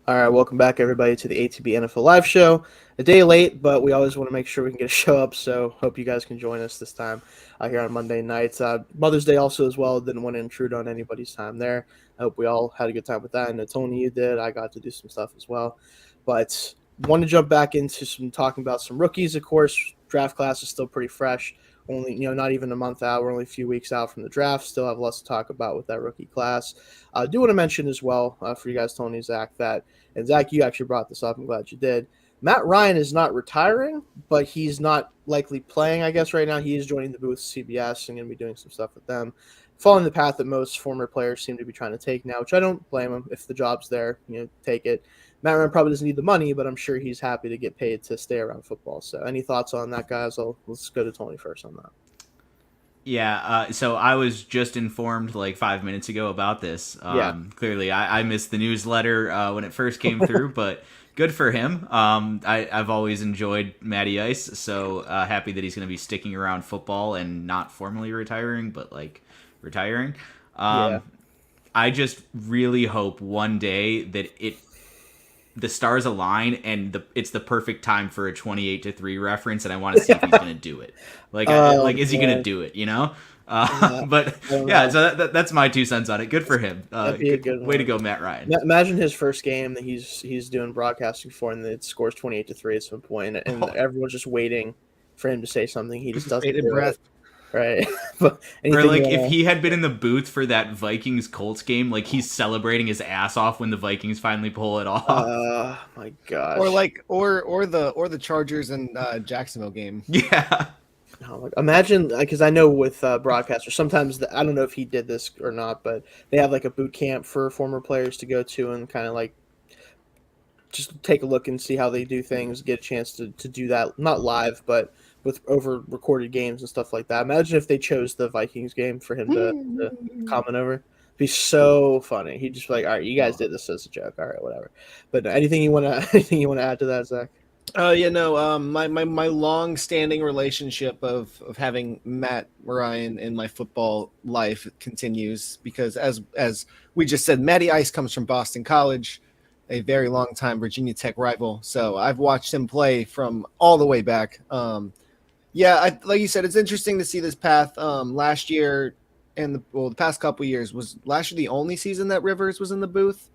All right, welcome back, everybody, to the ATB NFL Live Show. A day late, but we always want to make sure we can get a show up, so hope you guys can join us this time here on Monday nights. Mother's Day also as well. Didn't want to intrude on anybody's time there. I hope we all had a good time with that. I know, Tony, you did. I got to do some stuff as well. But want to jump back into some talking about some rookies, of course. Draft class is still pretty fresh. Only, not even a month out. We're only a few weeks out from the draft. Still have lots to talk about with that rookie class. I do want to mention as well for you guys, Tony and Zach, that and Zach, you actually brought this up. I'm glad you did. Matt Ryan is not retiring, but he's not likely playing, I guess, right now. He is joining the booth CBS and going to be doing some stuff with them, following the path that most former players seem to be trying to take now, which I don't blame him. If the job's there, take it. Matt Ryan probably doesn't need the money, but I'm sure he's happy to get paid to stay around football. So any thoughts on that, guys? Let's go to Tony first on that. Yeah, so I was just informed like 5 minutes ago about this. Yeah. Clearly, I missed the newsletter when it first came through, but good for him. I've always enjoyed Matty Ice, so happy that he's going to be sticking around football and not formally retiring, but like retiring. Yeah. I just really hope one day that the stars align and it's the perfect time for a 28-3 reference, and I want to see if he's going to do it. Like is he going to do it? But yeah, so that's my 2 cents on it. Good for him. That'd be a good way to one. go, Matt Ryan. Imagine his first game that he's doing broadcasting for, and it scores 28-3 at some point, and everyone's just waiting for him to say something. He just doesn't do breath. it. Right. But Or like if he had been in the booth for that Vikings Colts game, like he's celebrating his ass off when the Vikings finally pull it off. My gosh. Or the Chargers and Jacksonville game. Yeah. Imagine, because I know with broadcasters, sometimes I don't know if he did this or not, but they have like a boot camp for former players to go to and kind of like just take a look and see how they do things, get a chance to do that, not live, but with over recorded games and stuff like that. Imagine if they chose the Vikings game for him to comment over. It'd be so funny. He'd just be like, all right, you guys did this as a joke. All right, whatever. But anything you want to add to that, Zach? My long-standing relationship of having Matt Ryan in my football life continues because as we just said, Matty Ice comes from Boston College, a very long time Virginia Tech rival. So I've watched him play from all the way back. Like you said, it's interesting to see this path. Last year and the past couple years, was last year the only season that Rivers was in the booth?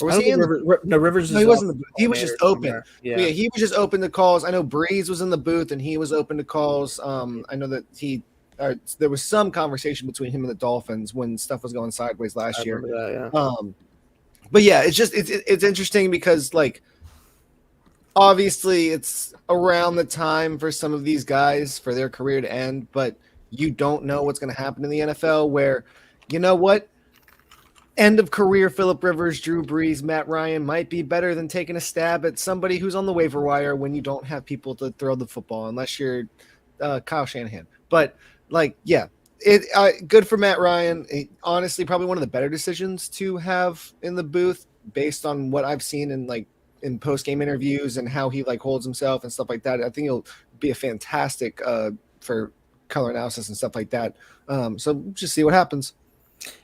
Or was he in Rivers? No, he wasn't in the booth. He was just open. Yeah, he was just open to calls. I know Breeze was in the booth and he was open to calls. I know that there was some conversation between him and the Dolphins when stuff was going sideways last year. That, yeah. But yeah, it's interesting because like obviously it's around the time for some of these guys for their career to end, but you don't know what's going to happen in the NFL where, you know what? End of career Phillip Rivers, Drew Brees, Matt Ryan might be better than taking a stab at somebody who's on the waiver wire when you don't have people to throw the football unless you're Kyle Shanahan. But like, yeah, good for Matt Ryan. Honestly, probably one of the better decisions to have in the booth based on what I've seen in post-game interviews and how he like holds himself and stuff like that. I think he'll be a fantastic for color analysis and stuff like that. So just see what happens.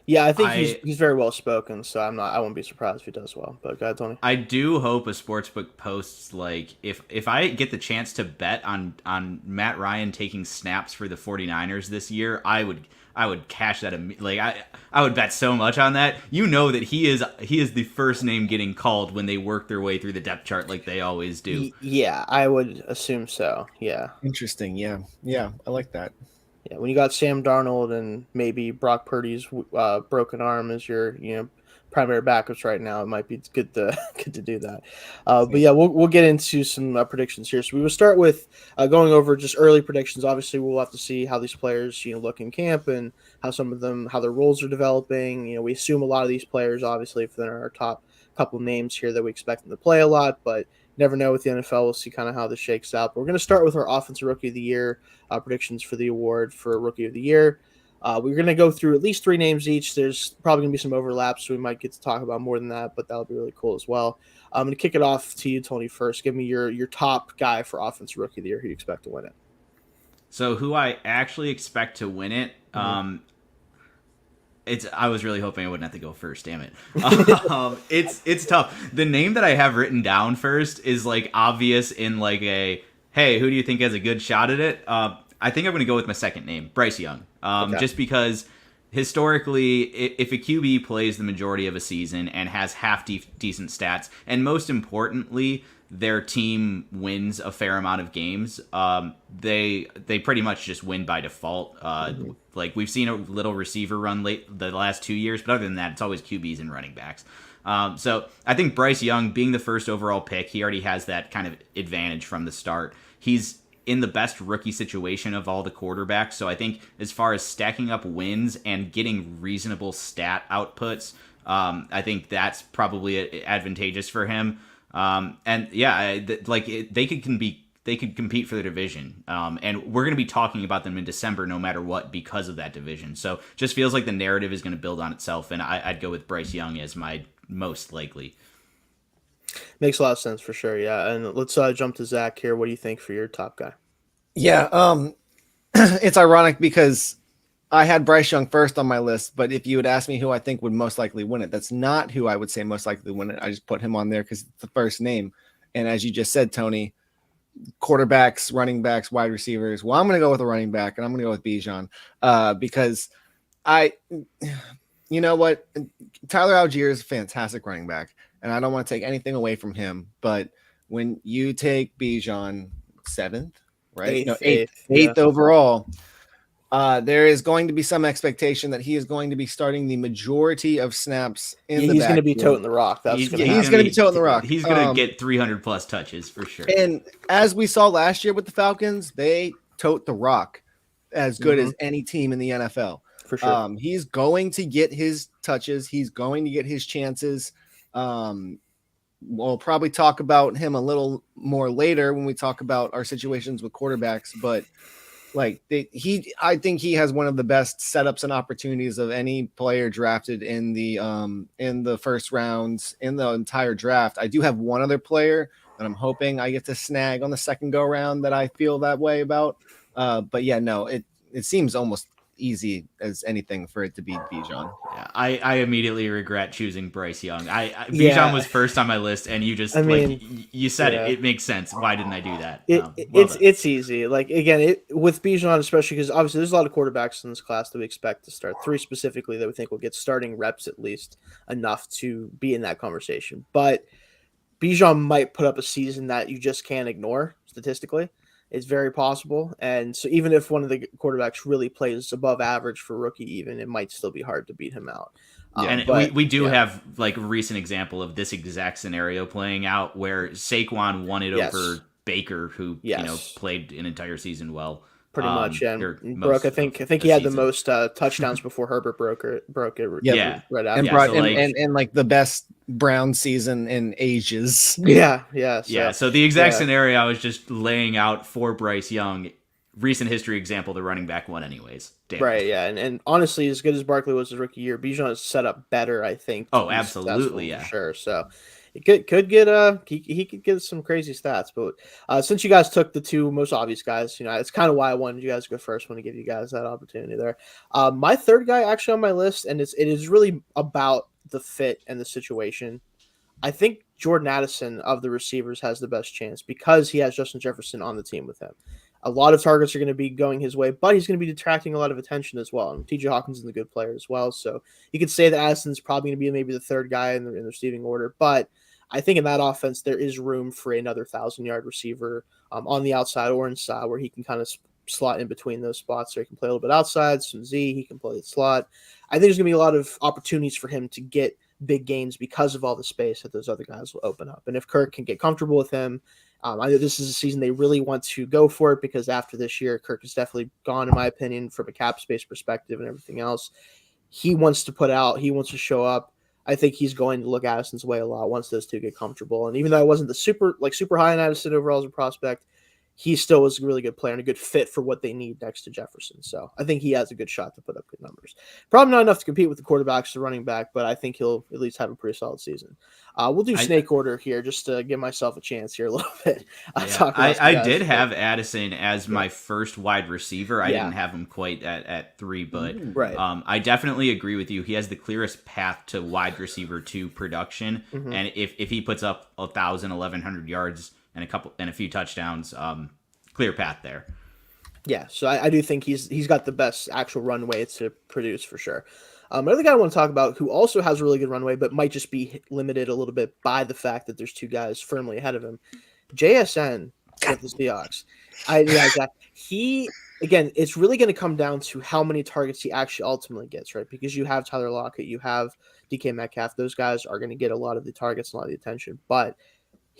Yeah, I think he's very well spoken, so I won't be surprised if he does well. But go ahead, Tony. I do hope a sportsbook posts like if I get the chance to bet on Matt Ryan taking snaps for the 49ers this year, I would cash that I would bet so much on that. You know that he is the first name getting called when they work their way through the depth chart like they always do. Yeah, I would assume so. Yeah. Interesting. Yeah, I like that. Yeah, when you got Sam Darnold and maybe Brock Purdy's broken arm as your primary backups right now, it might be good to do that. But yeah, we'll get into some predictions here. So we will start with going over just early predictions. Obviously, we'll have to see how these players look in camp and how their roles are developing. We assume a lot of these players, obviously, if they're our top couple names here, that we expect them to play a lot, but never know with the NFL. We'll see kind of how this shakes out. But we're going to start with our Offensive Rookie of the Year predictions for the award for Rookie of the Year. We're going to go through at least 3 names each. There's probably going to be some overlaps, so we might get to talk about more than that, but that'll be really cool as well. I'm going to kick it off to you, Tony, first. Give me your top guy for Offensive Rookie of the Year who you expect to win it. So who I actually expect to win it, I was really hoping I wouldn't have to go first. Damn it. It's tough. The name that I have written down first is like obvious in like a hey, who do you think has a good shot at it? I think I'm going to go with my second name, Bryce Young. Just because historically, if a QB plays the majority of a season and has half decent stats, and most importantly, their team wins a fair amount of games, they pretty much just win by default. Like we've seen a little receiver run late the last 2 years, but other than that, it's always QBs and running backs. So I think Bryce Young, being the first overall pick, he already has that kind of advantage from the start. He's in the best rookie situation of all the quarterbacks. So I think as far as stacking up wins and getting reasonable stat outputs, I think that's probably advantageous for him. And yeah, they could compete for the division. And we're going to be talking about them in December no matter what because of that division. So just feels like the narrative is going to build on itself. And I'd go with Bryce Young as my most likely. Makes a lot of sense for sure. Yeah. And let's jump to Zach here. What do you think for your top guy? Yeah. It's ironic because I had Bryce Young first on my list, but if you would ask me who I think would most likely win it, that's not who I would say most likely win it. I just put him on there because it's the first name. And as you just said, Tony, quarterbacks, running backs, wide receivers. Well, I'm going to go with a running back, and I'm going to go with Bijan because you know what? Tyler Algier is a fantastic running back, and I don't want to take anything away from him. But when you take Bijan 7th, right? Eighth overall, there is going to be some expectation that he is going to be starting the majority of snaps in the He's going to be backfield. toting the rock. He's going to be toting the rock. He's going to get 300 plus touches for sure. And as we saw last year with the Falcons, they tote the rock as good as any team in the NFL. For sure. He's going to get his touches. He's going to get his chances. We'll probably talk about him a little more later when we talk about our situations with quarterbacks, but like I think he has one of the best setups and opportunities of any player drafted in the first rounds in the entire draft. I do have one other player that I'm hoping I get to snag on the second go round that I feel that way about. But yeah, no, it seems almost easy as anything for it to be Bijan. Yeah, I immediately regret choosing Bryce Young. Bijan was first on my list, and you just you said it. It makes sense. Why didn't I do that? It's easy. Like again, with Bijan, especially because obviously there's a lot of quarterbacks in this class that we expect to start. 3 specifically that we think will get starting reps at least enough to be in that conversation. But Bijan might put up a season that you just can't ignore statistically. It's very possible. And so even if one of the quarterbacks really plays above average for rookie, even, it might still be hard to beat him out. And we do have like a recent example of this exact scenario playing out where Saquon won it over Baker, who played an entire season well. Pretty much, yeah. And broke. I think he had the most touchdowns before Herbert broke it. Right after. And like the best Brown season in ages. So the exact scenario I was just laying out for Bryce Young, recent history example, the running back won anyways. Damn. Right, yeah, and honestly, as good as Barkley was his rookie year, Bijan is set up better, I think. Oh, absolutely, yeah, for sure. So. It could get he could get some crazy stats, but since you guys took the 2 most obvious guys, it's kind of why I wanted you guys to go first. I want to give you guys that opportunity there. My third guy actually on my list, and it is really about the fit and the situation. I think Jordan Addison of the receivers has the best chance because he has Justin Jefferson on the team with him. A lot of targets are going to be going his way, but he's going to be detracting a lot of attention as well. And TJ Hawkins is a good player as well. So you could say that Addison's probably going to be maybe the third guy in the receiving order. But I think in that offense, there is room for another 1,000-yard receiver on the outside or inside where he can kind of slot in between those spots. So he can play a little bit outside. Some Z, he can play the slot. I think there's going to be a lot of opportunities for him to get big gains because of all the space that those other guys will open up. And if Kirk can get comfortable with him, I know this is a season they really want to go for it because after this year, Kirk is definitely gone, in my opinion, from a cap space perspective and everything else. He wants to put out, he wants to show up. I think he's going to look Addison's way a lot once those 2 get comfortable. And even though I wasn't the super high on Addison overall as a prospect, he still was a really good player and a good fit for what they need next to Jefferson. So I think he has a good shot to put up good numbers. Probably not enough to compete with the quarterbacks, the running back, but I think he'll at least have a pretty solid season. We'll do snake order here just to give myself a chance here a little bit. I did have Addison as my first wide receiver. I didn't have him quite at 3, but I definitely agree with you. He has the clearest path to wide receiver 2 production, and if he puts up 1,000, 1,100 yards and a few touchdowns, clear path there. Yeah, so I do think he's got the best actual runway to produce for sure. Another guy I want to talk about who also has a really good runway, but might just be limited a little bit by the fact that there's 2 guys firmly ahead of him. JSN with the Seahawks. Again, it's really going to come down to how many targets he actually ultimately gets, right? Because you have Tyler Lockett, you have DK Metcalf. Those guys are going to get a lot of the targets, a lot of the attention, but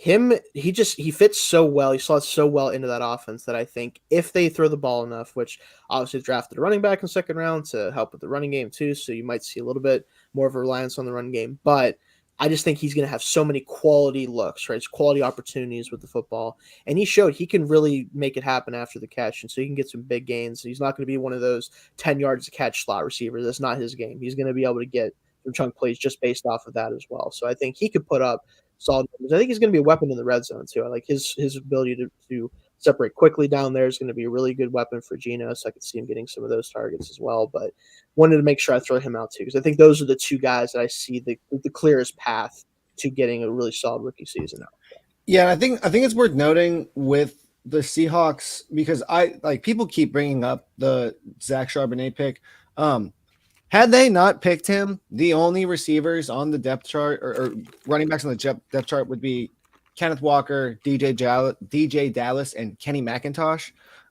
he fits so well. He slots so well into that offense that I think if they throw the ball enough, which obviously drafted a running back in the second round to help with the running game too, so you might see a little bit more of a reliance on the run game. But I just think he's going to have so many quality looks, right? It's quality opportunities with the football, and he showed he can really make it happen after the catch, and so he can get some big gains. He's not going to be one of those 10 yards to catch slot receivers. That's not his game. He's going to be able to get some chunk plays just based off of that as well. So I think he could put up solid numbers. I think he's going to be a weapon in the red zone too. I like his ability to separate quickly down there is going to be a really good weapon for Geno. So I could see him getting some of those targets as well. But wanted to make sure I throw him out too because I think those are the 2 guys that I see the clearest path to getting a really solid rookie season out. Yeah, I think it's worth noting with the Seahawks because people keep bringing up the Zach Charbonnet pick. Had they not picked him, the only receivers on the depth chart or running backs on the depth chart would be Kenneth Walker, DJ Dallas, and Kenny McIntosh.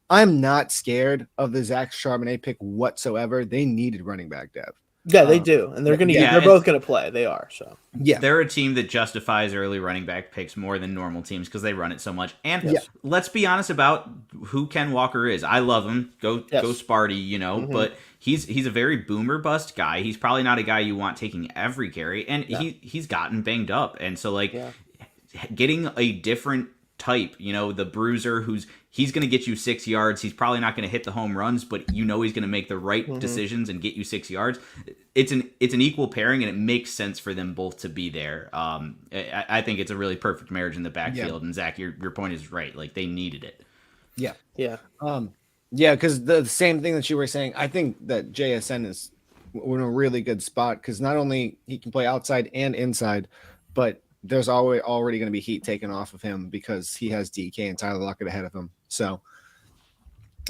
I'm not scared of the Zach Charbonnet pick whatsoever. They needed running back depth. Yeah, they do, and they're they're both going to play. They are so. Yeah, they're a team that justifies early running back picks more than normal teams because they run it so much. And let's be honest about who Ken Walker is. I love him. Go Sparty, but he's a very boomer bust guy. He's probably not a guy you want taking every carry, and he's gotten banged up, and so getting a different type, the bruiser he's going to get you 6 yards. He's probably not going to hit the home runs, but he's going to make the right decisions and get you 6 yards. It's an equal pairing, and it makes sense for them both to be there. I think it's a really perfect marriage in the backfield. And Zach, your point is right. Like they needed it. Yeah. Yeah. Because the same thing that you were saying, I think that JSN is in a really good spot because not only he can play outside and inside, but there's already going to be heat taken off of him because he has DK and Tyler Lockett ahead of him. So,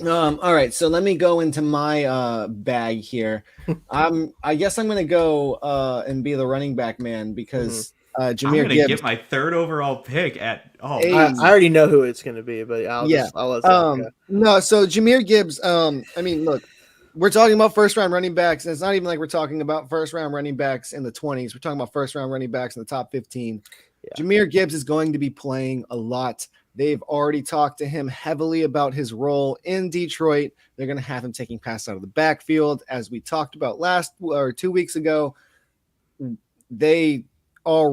all right. So let me go into my bag here. I guess I'm going to go and be the running back man because Jahmyr Gibbs. I'm going to get my 3rd overall pick at. I already know who it's going to be, but I'll let Zach go. No. So Jahmyr Gibbs. Look. We're talking about first-round running backs, and it's not even like we're talking about first-round running backs in the 20s. We're talking about first-round running backs in the top 15. Yeah. Jahmyr Gibbs is going to be playing a lot. They've already talked to him heavily about his role in Detroit. They're going to have him taking passes out of the backfield. As we talked about 2 weeks ago, they had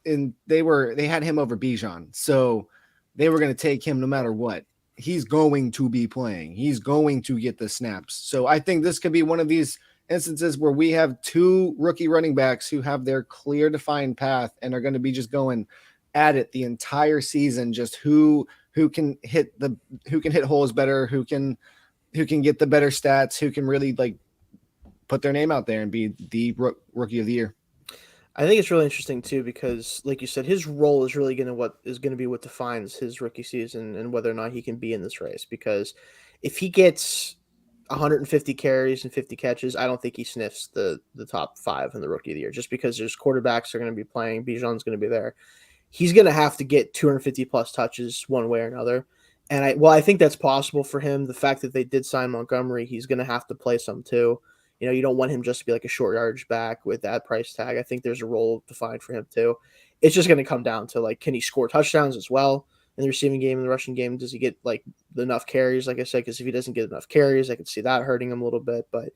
him over Bijan. So they were going to take him no matter what. He's going to be playing. He's going to get the snaps. So I think this could be one of these instances where we have 2 rookie running backs who have their clear defined path and are going to be just going at it the entire season. Just who can hit holes better, who can get the better stats, who can really put their name out there and be the rookie of the year. I think it's really interesting too because, like you said, his role is really going to be what defines his rookie season and whether or not he can be in this race. Because if he gets 150 carries and 50 catches, I don't think he sniffs the top 5 in the rookie of the year. Just because there's quarterbacks are going to be playing, Bijan's going to be there. He's going to have to get 250 plus touches one way or another. And I think that's possible for him. The fact that they did sign Montgomery, he's going to have to play some too. You don't want him just to be like a short yardage back with that price tag. I think there's a role defined for him too. It's just going to come down to can he score touchdowns as well in the receiving game and the rushing game? Does he get enough carries? Like I said, because if he doesn't get enough carries, I could see that hurting him a little bit. But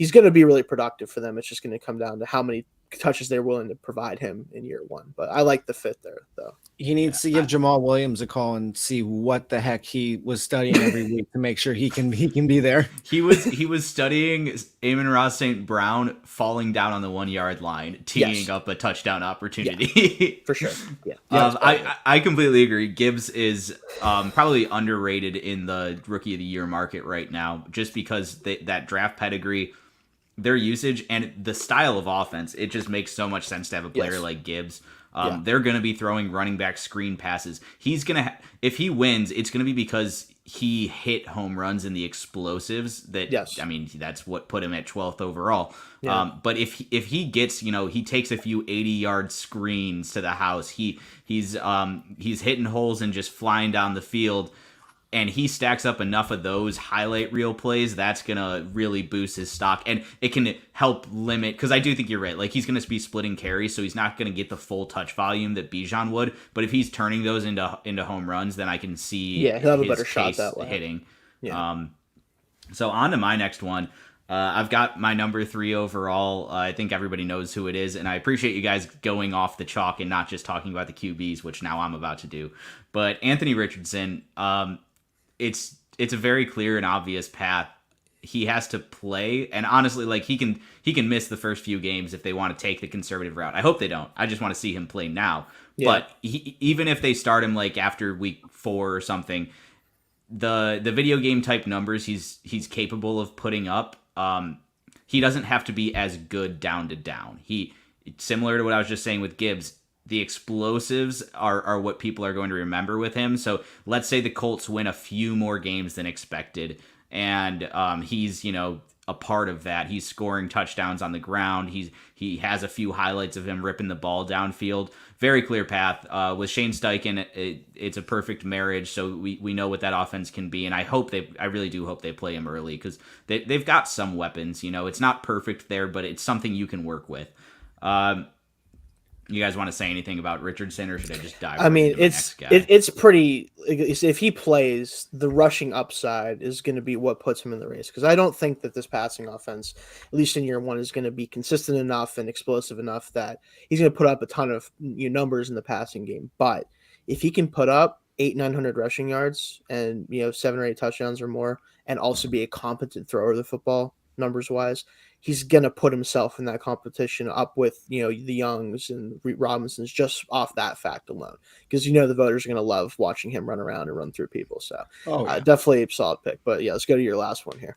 he's going to be really productive for them. It's just going to come down to how many touches they're willing to provide him in year one. But I like the fit there, though. He needs to give Jamal Williams a call and see what the heck he was studying every week to make sure he can be there. He was studying Amon-Ra St. Brown falling down on the 1 yard line, teeing up a touchdown opportunity. Yeah, for sure. Yeah. I completely agree. Gibbs is probably underrated in the rookie of the year market right now, just because that draft pedigree, their usage, and the style of offense. It just makes so much sense to have a player like Gibbs. They're going to be throwing running back screen passes. He's going to, if he wins, it's going to be because he hit home runs in the explosives. I mean, that's what put him at 12th overall. Yeah. But if he gets, he takes a few 80-yard screens to the house. He's hitting holes and just flying down the field. And he stacks up enough of those highlight reel plays, that's going to really boost his stock. And it can help limit, because I do think you're right. Like, he's going to be splitting carries, so he's not going to get the full touch volume that Bijan would. But if he's turning those into home runs, then I can see he'll have a better shot that way. Hitting. Yeah. So on to my next one. I've got my number 3 overall. I think everybody knows who it is, and I appreciate you guys going off the chalk and not just talking about the QBs, which now I'm about to do. But Anthony Richardson, it's a very clear and obvious path. He has to play, and honestly, like, he can miss the first few games if they want to take the conservative route. I hope they don't. I just want to see him play now. Yeah. But even if they start him like after week 4 or something, the video game type numbers he's capable of putting up, he doesn't have to be as good down to down. Similar to what I was just saying with Gibbs, the explosives are what people are going to remember with him. So let's say the Colts win a few more games than expected, and he's a part of that. He's scoring touchdowns on the ground. He has a few highlights of him ripping the ball downfield. Very clear path. With Shayne Steichen, it's a perfect marriage. So we know what that offense can be, and I really do hope they play him early, because they've got some weapons. It's not perfect there, but it's something you can work with. You guys want to say anything about Richardson, or should I just dive? I mean, it's pretty. If he plays, the rushing upside is going to be what puts him in the race. Because I don't think that this passing offense, at least in year one, is going to be consistent enough and explosive enough that he's going to put up a ton of numbers in the passing game. But if he can put up 800-900 rushing yards and 7 or 8 touchdowns or more, and also be a competent thrower of the football numbers wise, he's going to put himself in that competition up with, the Youngs and Robinsons just off that fact alone. Because, the voters are going to love watching him run around and run through people. So definitely a solid pick. But yeah, let's go to your last one here.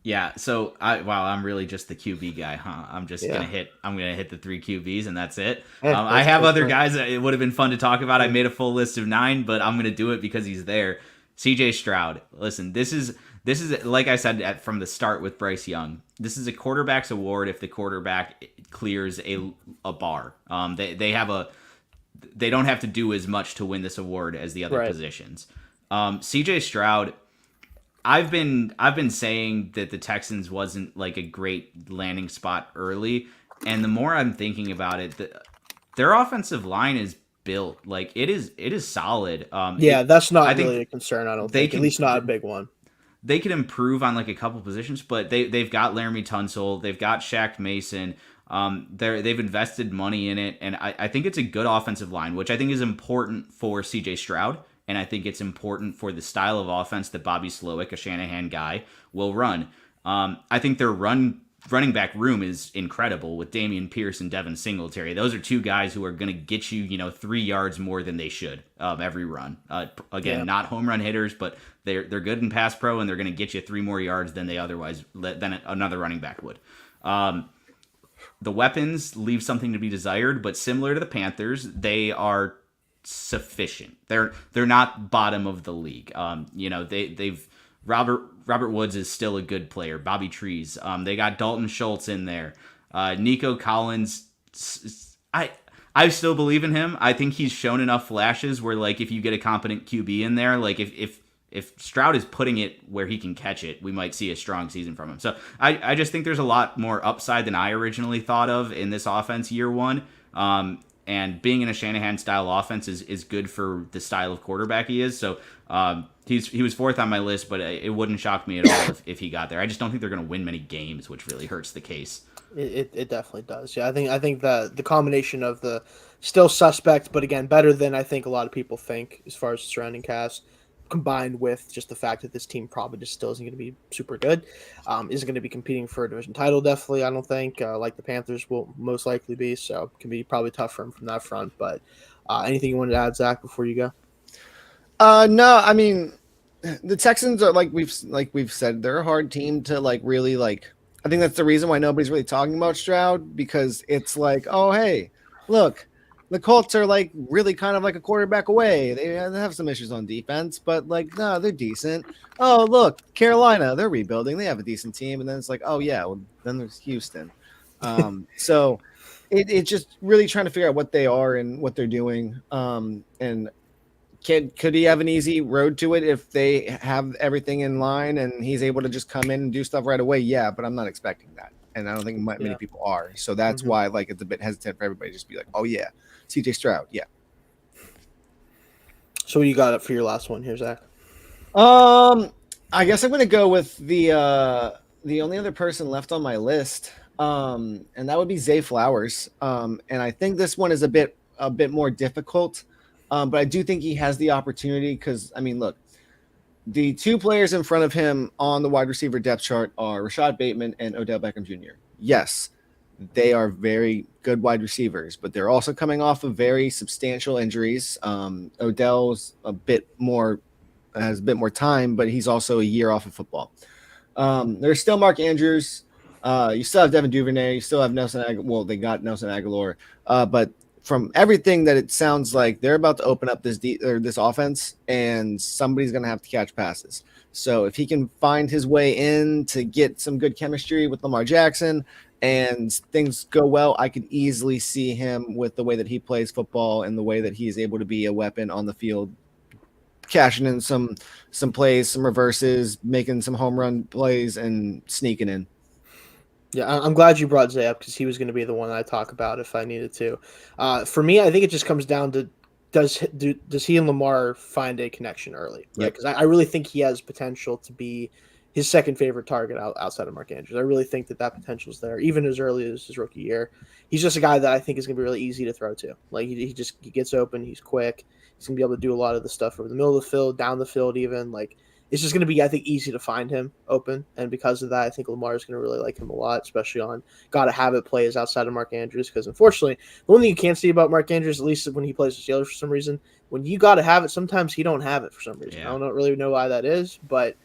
Yeah. So I'm really just the QB guy, huh? I'm just going to hit the 3 QBs and that's it. Yeah, I have other guys that it would have been fun to talk about. I made a full list of 9, but I'm going to do it because he's there. CJ Stroud. Listen, this is like I said from the start with Bryce Young. This is a quarterback's award if the quarterback clears a bar. They don't have to do as much to win this award as the other positions. CJ Stroud, I've been saying that the Texans wasn't like a great landing spot early, and the more I'm thinking about it, their offensive line is built like it is solid. That's not really a concern. I don't think, at least not a big one. They could improve on like a couple positions, but they've got Laramie Tunsil, they've got Shaq Mason. They've invested money in it, and I think it's a good offensive line, which I think is important for CJ Stroud, and I think it's important for the style of offense that Bobby Slowick, a Shanahan guy, will run. I think their running back room is incredible with Dameon Pierce and Devin Singletary. Those are 2 guys who are going to get you, 3 yards more than they should every run. Not home run hitters, but they're good in pass pro, and they're going to get you 3 more yards than than another running back would. The weapons leave something to be desired, but similar to the Panthers, they are sufficient. They're not bottom of the league. They've Robert Woods is still a good player. Bobby Trees. They got Dalton Schultz in there. Nico Collins. I still believe in him. I think he's shown enough flashes where, like, if you get a competent QB in there, like if Stroud is putting it where he can catch it, we might see a strong season from him. So I just think there's a lot more upside than I originally thought of in this offense year one. And being in a Shanahan style offense is good for the style of quarterback he is. So he was fourth on my list, but it wouldn't shock me at all if he got there. I just don't think they're going to win many games, which really hurts the case. It definitely does. Yeah, I think the combination of the still suspect, but again better than I think a lot of people think as far as the surrounding cast, combined with just the fact that this team probably just still isn't going to be super good, isn't going to be competing for a division title. Definitely, I don't think like the Panthers will most likely be. So it can be probably tough for him from that front. But anything you wanted to add, Zach, before you go? No, I mean the Texans are like we've said, they're a hard team to like really like. I think that's the reason why nobody's really talking about Stroud, because it's like, oh hey, look, the Colts are like really kind of like a quarterback away. They have some issues on defense, but like no, they're decent. Oh look, Carolina, they're rebuilding. They have a decent team, and then it's like, oh yeah, well then there's Houston. So it's just really trying to figure out what they are and what they're doing. And could he have an easy road to it if they have everything in line and he's able to just come in and do stuff right away? Yeah, but I'm not expecting that, and I don't think many people are. So that's why like it's a bit hesitant for everybody to just be like, oh yeah, CJ Stroud, yeah. So what you got up for your last one here, Zach? I guess I'm gonna go with the only other person left on my list, and that would be Zay Flowers. And I think this one is a bit more difficult. But I do think he has the opportunity because, I mean, look, the two players in front of him on the wide receiver depth chart are Rashad Bateman and Odell Beckham Jr. Yes, they are very good wide receivers, but they're also coming off of very substantial injuries. Odell's has a bit more time, but he's also a year off of football. There's still Mark Andrews. You still have Devin Duvernay. You still have Nelson Aguilar. Well, they got Nelson Aguilar, but from everything that it sounds like, they're about to open up this offense, and somebody's going to have to catch passes. So if he can find his way in to get some good chemistry with Lamar Jackson and things go well, I could easily see him, with the way that he plays football and the way that he is able to be a weapon on the field, cashing in some plays, some reverses, making some home run plays, and sneaking in. Yeah, I'm glad you brought Zay up because he was going to be the one I talk about if I needed to. For me, I think it just comes down to does he and Lamar find a connection early? Right? Because I really think he has potential to be his second favorite target outside of Mark Andrews. I really think that potential is there, even as early as his rookie year. He's just a guy that I think is going to be really easy to throw to. Like he gets open, he's quick, he's going to be able to do a lot of the stuff over the middle of the field, down the field, even like. It's just going to be, I think, easy to find him open. And because of that, I think Lamar is going to really like him a lot, especially on gotta have it plays outside of Mark Andrews. Because unfortunately, the one thing you can't see about Mark Andrews, at least when he plays the Steelers for some reason, when you gotta have it, sometimes he don't have it for some reason. Yeah. I don't really know why that is, but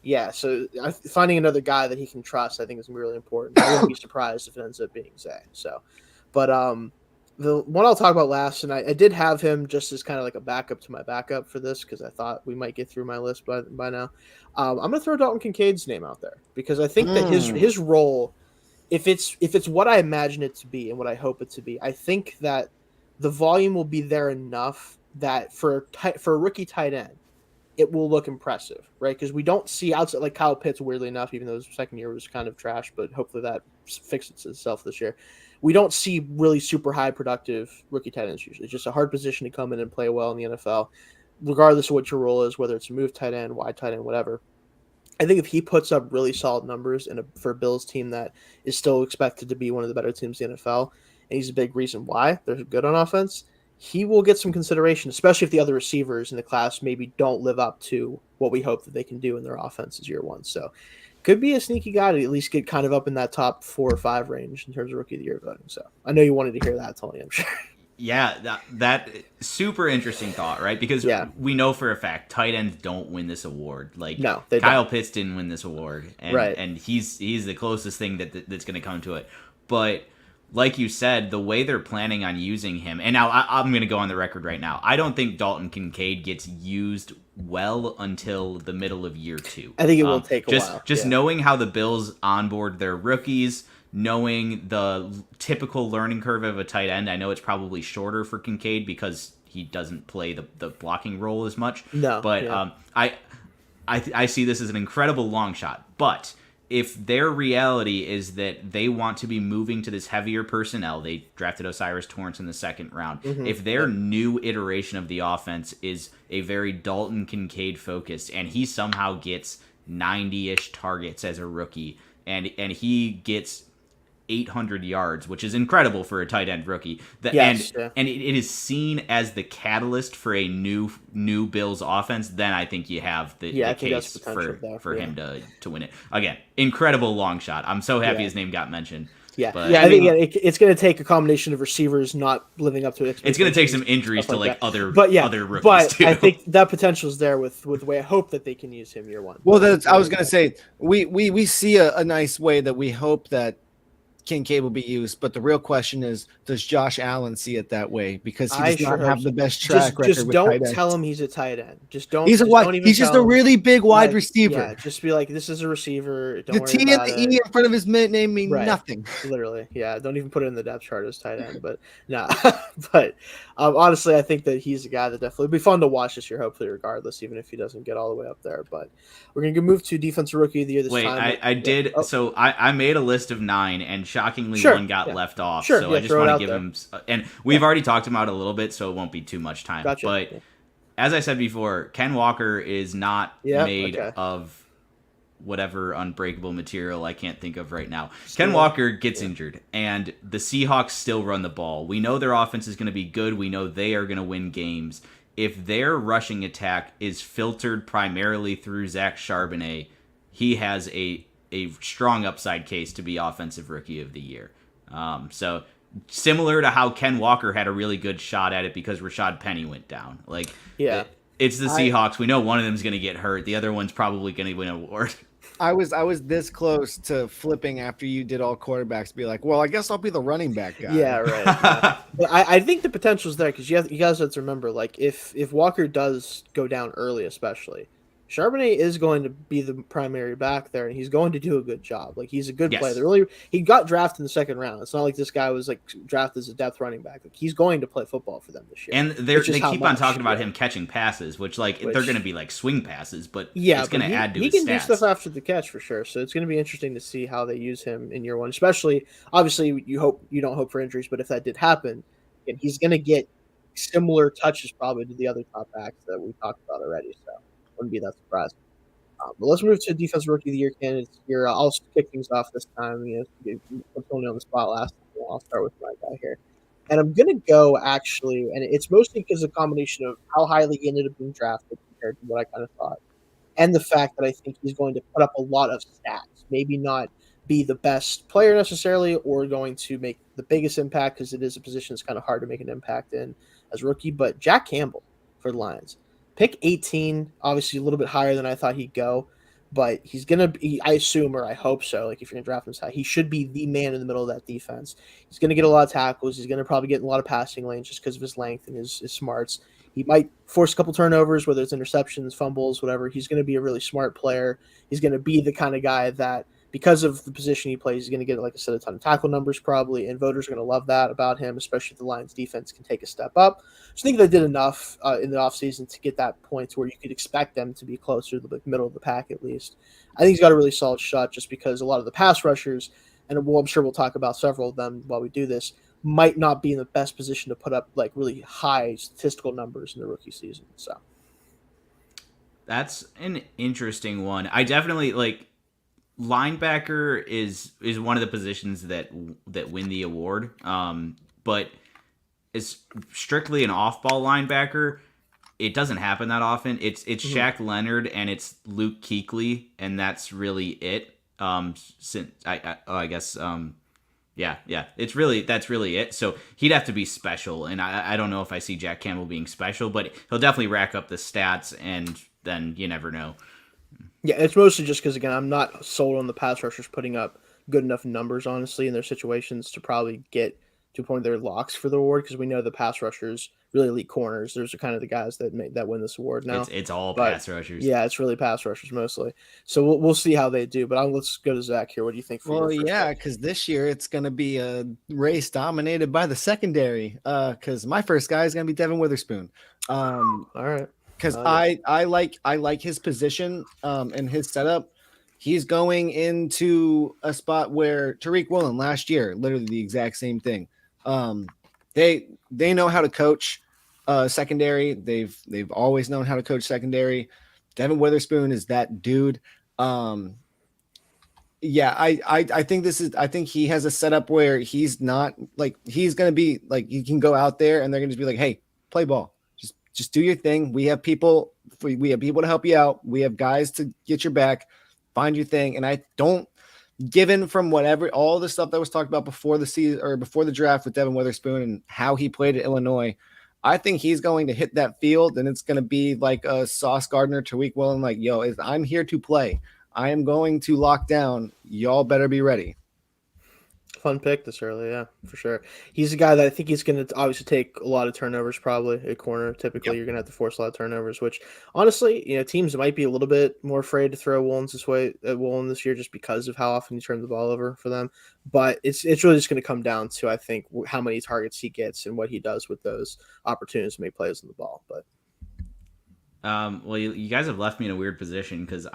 yeah. So finding another guy that he can trust, I think, is going to be really important. I wouldn't be surprised if it ends up being Zay. So, but the one I'll talk about last, and I did have him just as kind of like a backup to my backup for this because I thought we might get through my list by now. I'm going to throw Dalton Kincaid's name out there because I think that his role, if it's what I imagine it to be and what I hope it to be, I think that the volume will be there enough that for a rookie tight end, it will look impressive, right? Because we don't see outside like Kyle Pitts, weirdly enough, even though his second year was kind of trash, but hopefully that fixes itself this year. We don't see really super high productive rookie tight ends usually. It's just a hard position to come in and play well in the NFL, regardless of what your role is, whether it's a move tight end, wide tight end, whatever. I think if he puts up really solid numbers for a Bills team that is still expected to be one of the better teams in the NFL, and he's a big reason why they're good on offense, he will get some consideration, especially if the other receivers in the class maybe don't live up to what we hope that they can do in their offenses year one. So could be a sneaky guy to at least get kind of up in that top 4 or 5 range in terms of rookie of the year voting. So I know you wanted to hear that, Tony, I'm sure. Yeah, that super interesting thought, right? Because we know for a fact tight ends don't win this award. Like no, Kyle Pitts didn't win this award, and he's the closest thing that's going to come to it. But like you said, the way they're planning on using him, and now I'm going to go on the record right now. I don't think Dalton Kincaid gets used well until the middle of year 2. I think it will take a while. Just knowing how the Bills onboard their rookies, knowing the typical learning curve of a tight end. I know it's probably shorter for Kincaid because he doesn't play the blocking role as much. No, but I see this as an incredible long shot. But if their reality is that they want to be moving to this heavier personnel, they drafted Osiris Torrance in the second round. If their new iteration of the offense is a very Dalton Kincaid focused, and he somehow gets 90-ish targets as a rookie, and he gets 800 yards, which is incredible for a tight end rookie. And it is seen as the catalyst for a new Bills offense. Then I think you have the case for him to win it. Again, incredible long shot. I'm so happy his name got mentioned. I think it's going to take a combination of receivers not living up to it. It's going to take some injuries to other rookies but too. I think that potential is there with the way I hope that they can use him year one. Well, I was going to say we see a nice way that we hope that Kincaid will be used, but the real question is, does Josh Allen see it that way? Because he does not have the best track record. Just don't tell him he's a tight end. Just don't. He's just a really big wide receiver. Yeah, just be like, this is a receiver. Don't the T and the E in front of his name mean nothing. Literally, yeah. Don't even put it in the depth chart as tight end. But no, but honestly, I think that he's a guy that definitely would be fun to watch this year. Hopefully, regardless, even if he doesn't get all the way up there. But we're gonna move to defensive rookie of the year this time. I did. Oh. So I made a list of 9, and shockingly one got left off. So I just want to give him, and we've already talked about it a little bit, so it won't be too much time. Gotcha. But as I said before, Ken Walker is not made of whatever unbreakable material I can't think of right now. Ken Walker gets injured, and the Seahawks still run the ball. We know their offense is going to be good. We know they are going to win games. If their rushing attack is filtered primarily through Zach Charbonnet, he has a strong upside case to be offensive rookie of the year. So similar to how Ken Walker had a really good shot at it because Rashad Penny went down. It's the Seahawks. We know one of them is going to get hurt. The other one's probably going to win an award. I was this close to flipping after you did all quarterbacks to be like, well, I guess I'll be the running back guy. Yeah, right. But I think the potential is there because you guys have to remember, like, if Walker does go down early, especially, Charbonnet is going to be the primary back there, and he's going to do a good job. Like, he's a good player. He got drafted in the second round. It's not like this guy was like drafted as a depth running back. Like, he's going to play football for them this year. And they keep on talking about him catching passes, which they're going to be like swing passes, but it's going to add to his stats. He can do stuff after the catch for sure. So it's going to be interesting to see how they use him in year one. Especially, obviously, you don't hope for injuries, but if that did happen, and he's going to get similar touches probably to the other top backs that we talked about already. So. Wouldn't be that surprising. But let's move to defensive rookie of the year candidates here. I'll kick things off this time. I'm only on the spot last time. I'll start with my guy here. And I'm going to go, actually, and it's mostly because of a combination of how highly he ended up being drafted compared to what I kind of thought, and the fact that I think he's going to put up a lot of stats. Maybe not be the best player necessarily or going to make the biggest impact because it is a position that's kind of hard to make an impact in as a rookie, but Jack Campbell for the Lions. Pick 18, obviously a little bit higher than I thought he'd go, but he's going to be, I assume, or I hope so, like if you're going to draft him high, he should be the man in the middle of that defense. He's going to get a lot of tackles. He's going to probably get in a lot of passing lanes just because of his length and his smarts. He might force a couple turnovers, whether it's interceptions, fumbles, whatever. He's going to be a really smart player. He's going to be the kind of guy that, because of the position he plays, he's going to get, like I said, a ton of tackle numbers probably, and voters are going to love that about him, especially if the Lions defense can take a step up. So I think they did enough in the offseason to get that point to where you could expect them to be closer to the middle of the pack at least. I think he's got a really solid shot just because a lot of the pass rushers, and I'm sure we'll talk about several of them while we do this, might not be in the best position to put up like really high statistical numbers in the rookie season. So that's an interesting one. I definitely like linebacker is one of the positions that win the award. But it's strictly an off-ball linebacker. It doesn't happen that often. It's Shaq Leonard and it's Luke Kuechly, and that's really it. That's really it. So he'd have to be special, and I don't know if I see Jack Campbell being special, but he'll definitely rack up the stats, and then you never know. Yeah, it's mostly just because, again, I'm not sold on the pass rushers putting up good enough numbers, honestly, in their situations to probably get to a point they're locks for the award, because we know the pass rushers, really elite corners, those are kind of the guys that win this award now. It's all pass rushers. Yeah, it's really pass rushers mostly. So we'll see how they do. But let's go to Zach here. What do you think? Because this year it's going to be a race dominated by the secondary. Because my first guy is going to be Devin Witherspoon. All right. Because I like his position and his setup. He's going into a spot where Tariq Woolen last year, literally the exact same thing. They know how to coach secondary. They've always known how to coach secondary. Devin Witherspoon is that dude. Yeah, I think I think he has a setup where he's not like he's gonna be like he can go out there and they're gonna just be like, hey, play ball. Just do your thing. We have people to help you out. We have guys to get your back, find your thing. And I don't given from whatever all the stuff that was talked about before the season or before the draft with Devin Witherspoon and how he played at Illinois, I think he's going to hit that field and it's going to be like a Sauce Gardner, Tariq Woolen, like, yo, I'm here to play. I am going to lock down. Y'all better be ready. Fun pick this early, yeah, for sure. He's a guy that I think he's going to obviously take a lot of turnovers probably at corner. Typically, You're going to have to force a lot of turnovers, which honestly, teams might be a little bit more afraid to throw Woolen this year just because of how often he turned the ball over for them. But it's really just going to come down to, I think, how many targets he gets and what he does with those opportunities to make plays on the ball. But well, you guys have left me in a weird position because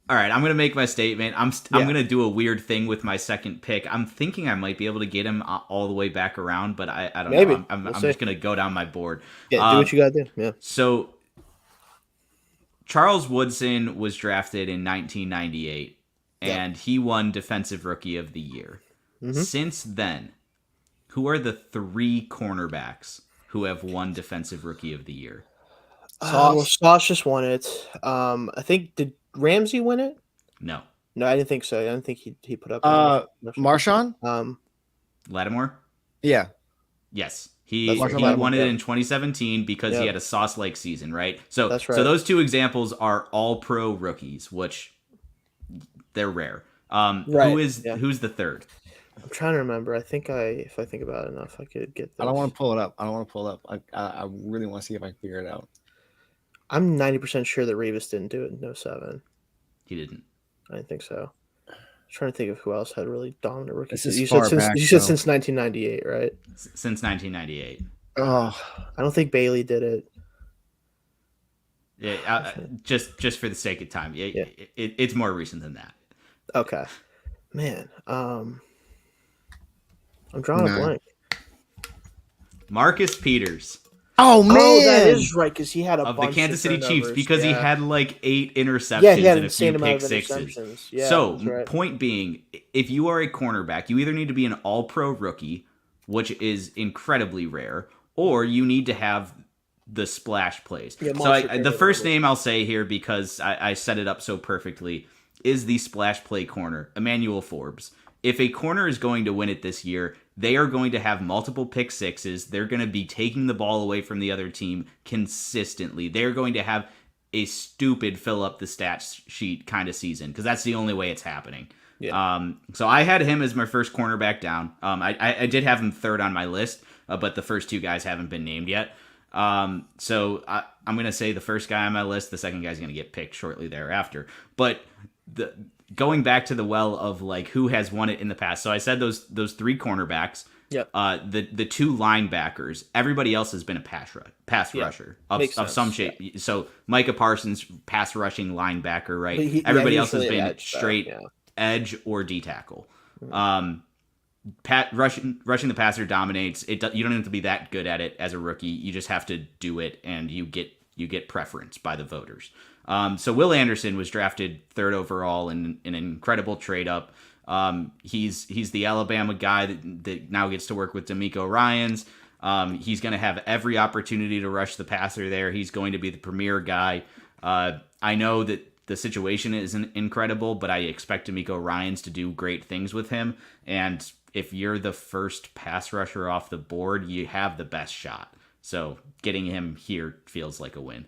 all right, I'm going to make my statement. I'm going to do a weird thing with my second pick. I'm thinking I might be able to get him all the way back around, but I don't know. I'm just going to go down my board. Yeah, do what you got to do. Yeah. So Charles Woodson was drafted in 1998, and he won Defensive Rookie of the Year. Mm-hmm. Since then, who are the 3 cornerbacks who have won Defensive Rookie of the Year? Sauce just won it. I think did Ramsey win it? No, I didn't think so. I didn't think he put up. Marshawn. Lattimore. Yeah. Yes, he won it in 2017 because he had a Sauce-like season, right? So that's right. So those 2 examples are All-Pro rookies, which they're rare. Right. Who's the third? I'm trying to remember. I think if I think about it enough, I could get this. I don't want to pull it up. I really want to see if I can figure it out. I'm 90% sure that Revis didn't do it in 07. He didn't. I didn't think so. I'm trying to think of who else had really dominant rookies. You said since 1998, right? Since 1998. Oh, I don't think Bailey did it. Yeah, just for the sake of time. It's more recent than that. Okay, man. I'm drawing a blank. Marcus Peters. Oh man, that is right because he had a bunch the Kansas City Chiefs because he had like 8 interceptions and a few pick sixes. Yeah, so point being, if you are a cornerback, you either need to be an All-Pro rookie, which is incredibly rare, or you need to have the splash plays. Yeah, so the first name I'll say here because I set it up so perfectly is the splash play corner, Emmanuel Forbes. If a corner is going to win it this year, they are going to have multiple pick sixes. They're going to be taking the ball away from the other team consistently. They're going to have a stupid fill up the stats sheet kind of season because that's the only way it's happening. Yeah. So I had him as my first cornerback down. I did have him third on my list, but the first 2 guys haven't been named yet. So I'm going to say the first guy on my list, the second guy's going to get picked shortly thereafter. But going back to the well of like who has won it in the past. So I said those 3 cornerbacks. Yep. The 2 linebackers. Everybody else has been a pass rusher of some shape. So Micah Parsons, pass rushing linebacker, right? Everybody else has been straight edge or D tackle. Rushing the passer dominates. You don't have to be that good at it as a rookie. You just have to do it, and you get preference by the voters. So Will Anderson was drafted 3rd overall in an incredible trade up. He's the Alabama guy that now gets to work with D'Amico Ryans. He's going to have every opportunity to rush the passer there. He's going to be the premier guy. I know that the situation isn't incredible, but I expect D'Amico Ryans to do great things with him. And if you're the first pass rusher off the board, you have the best shot. So getting him here feels like a win.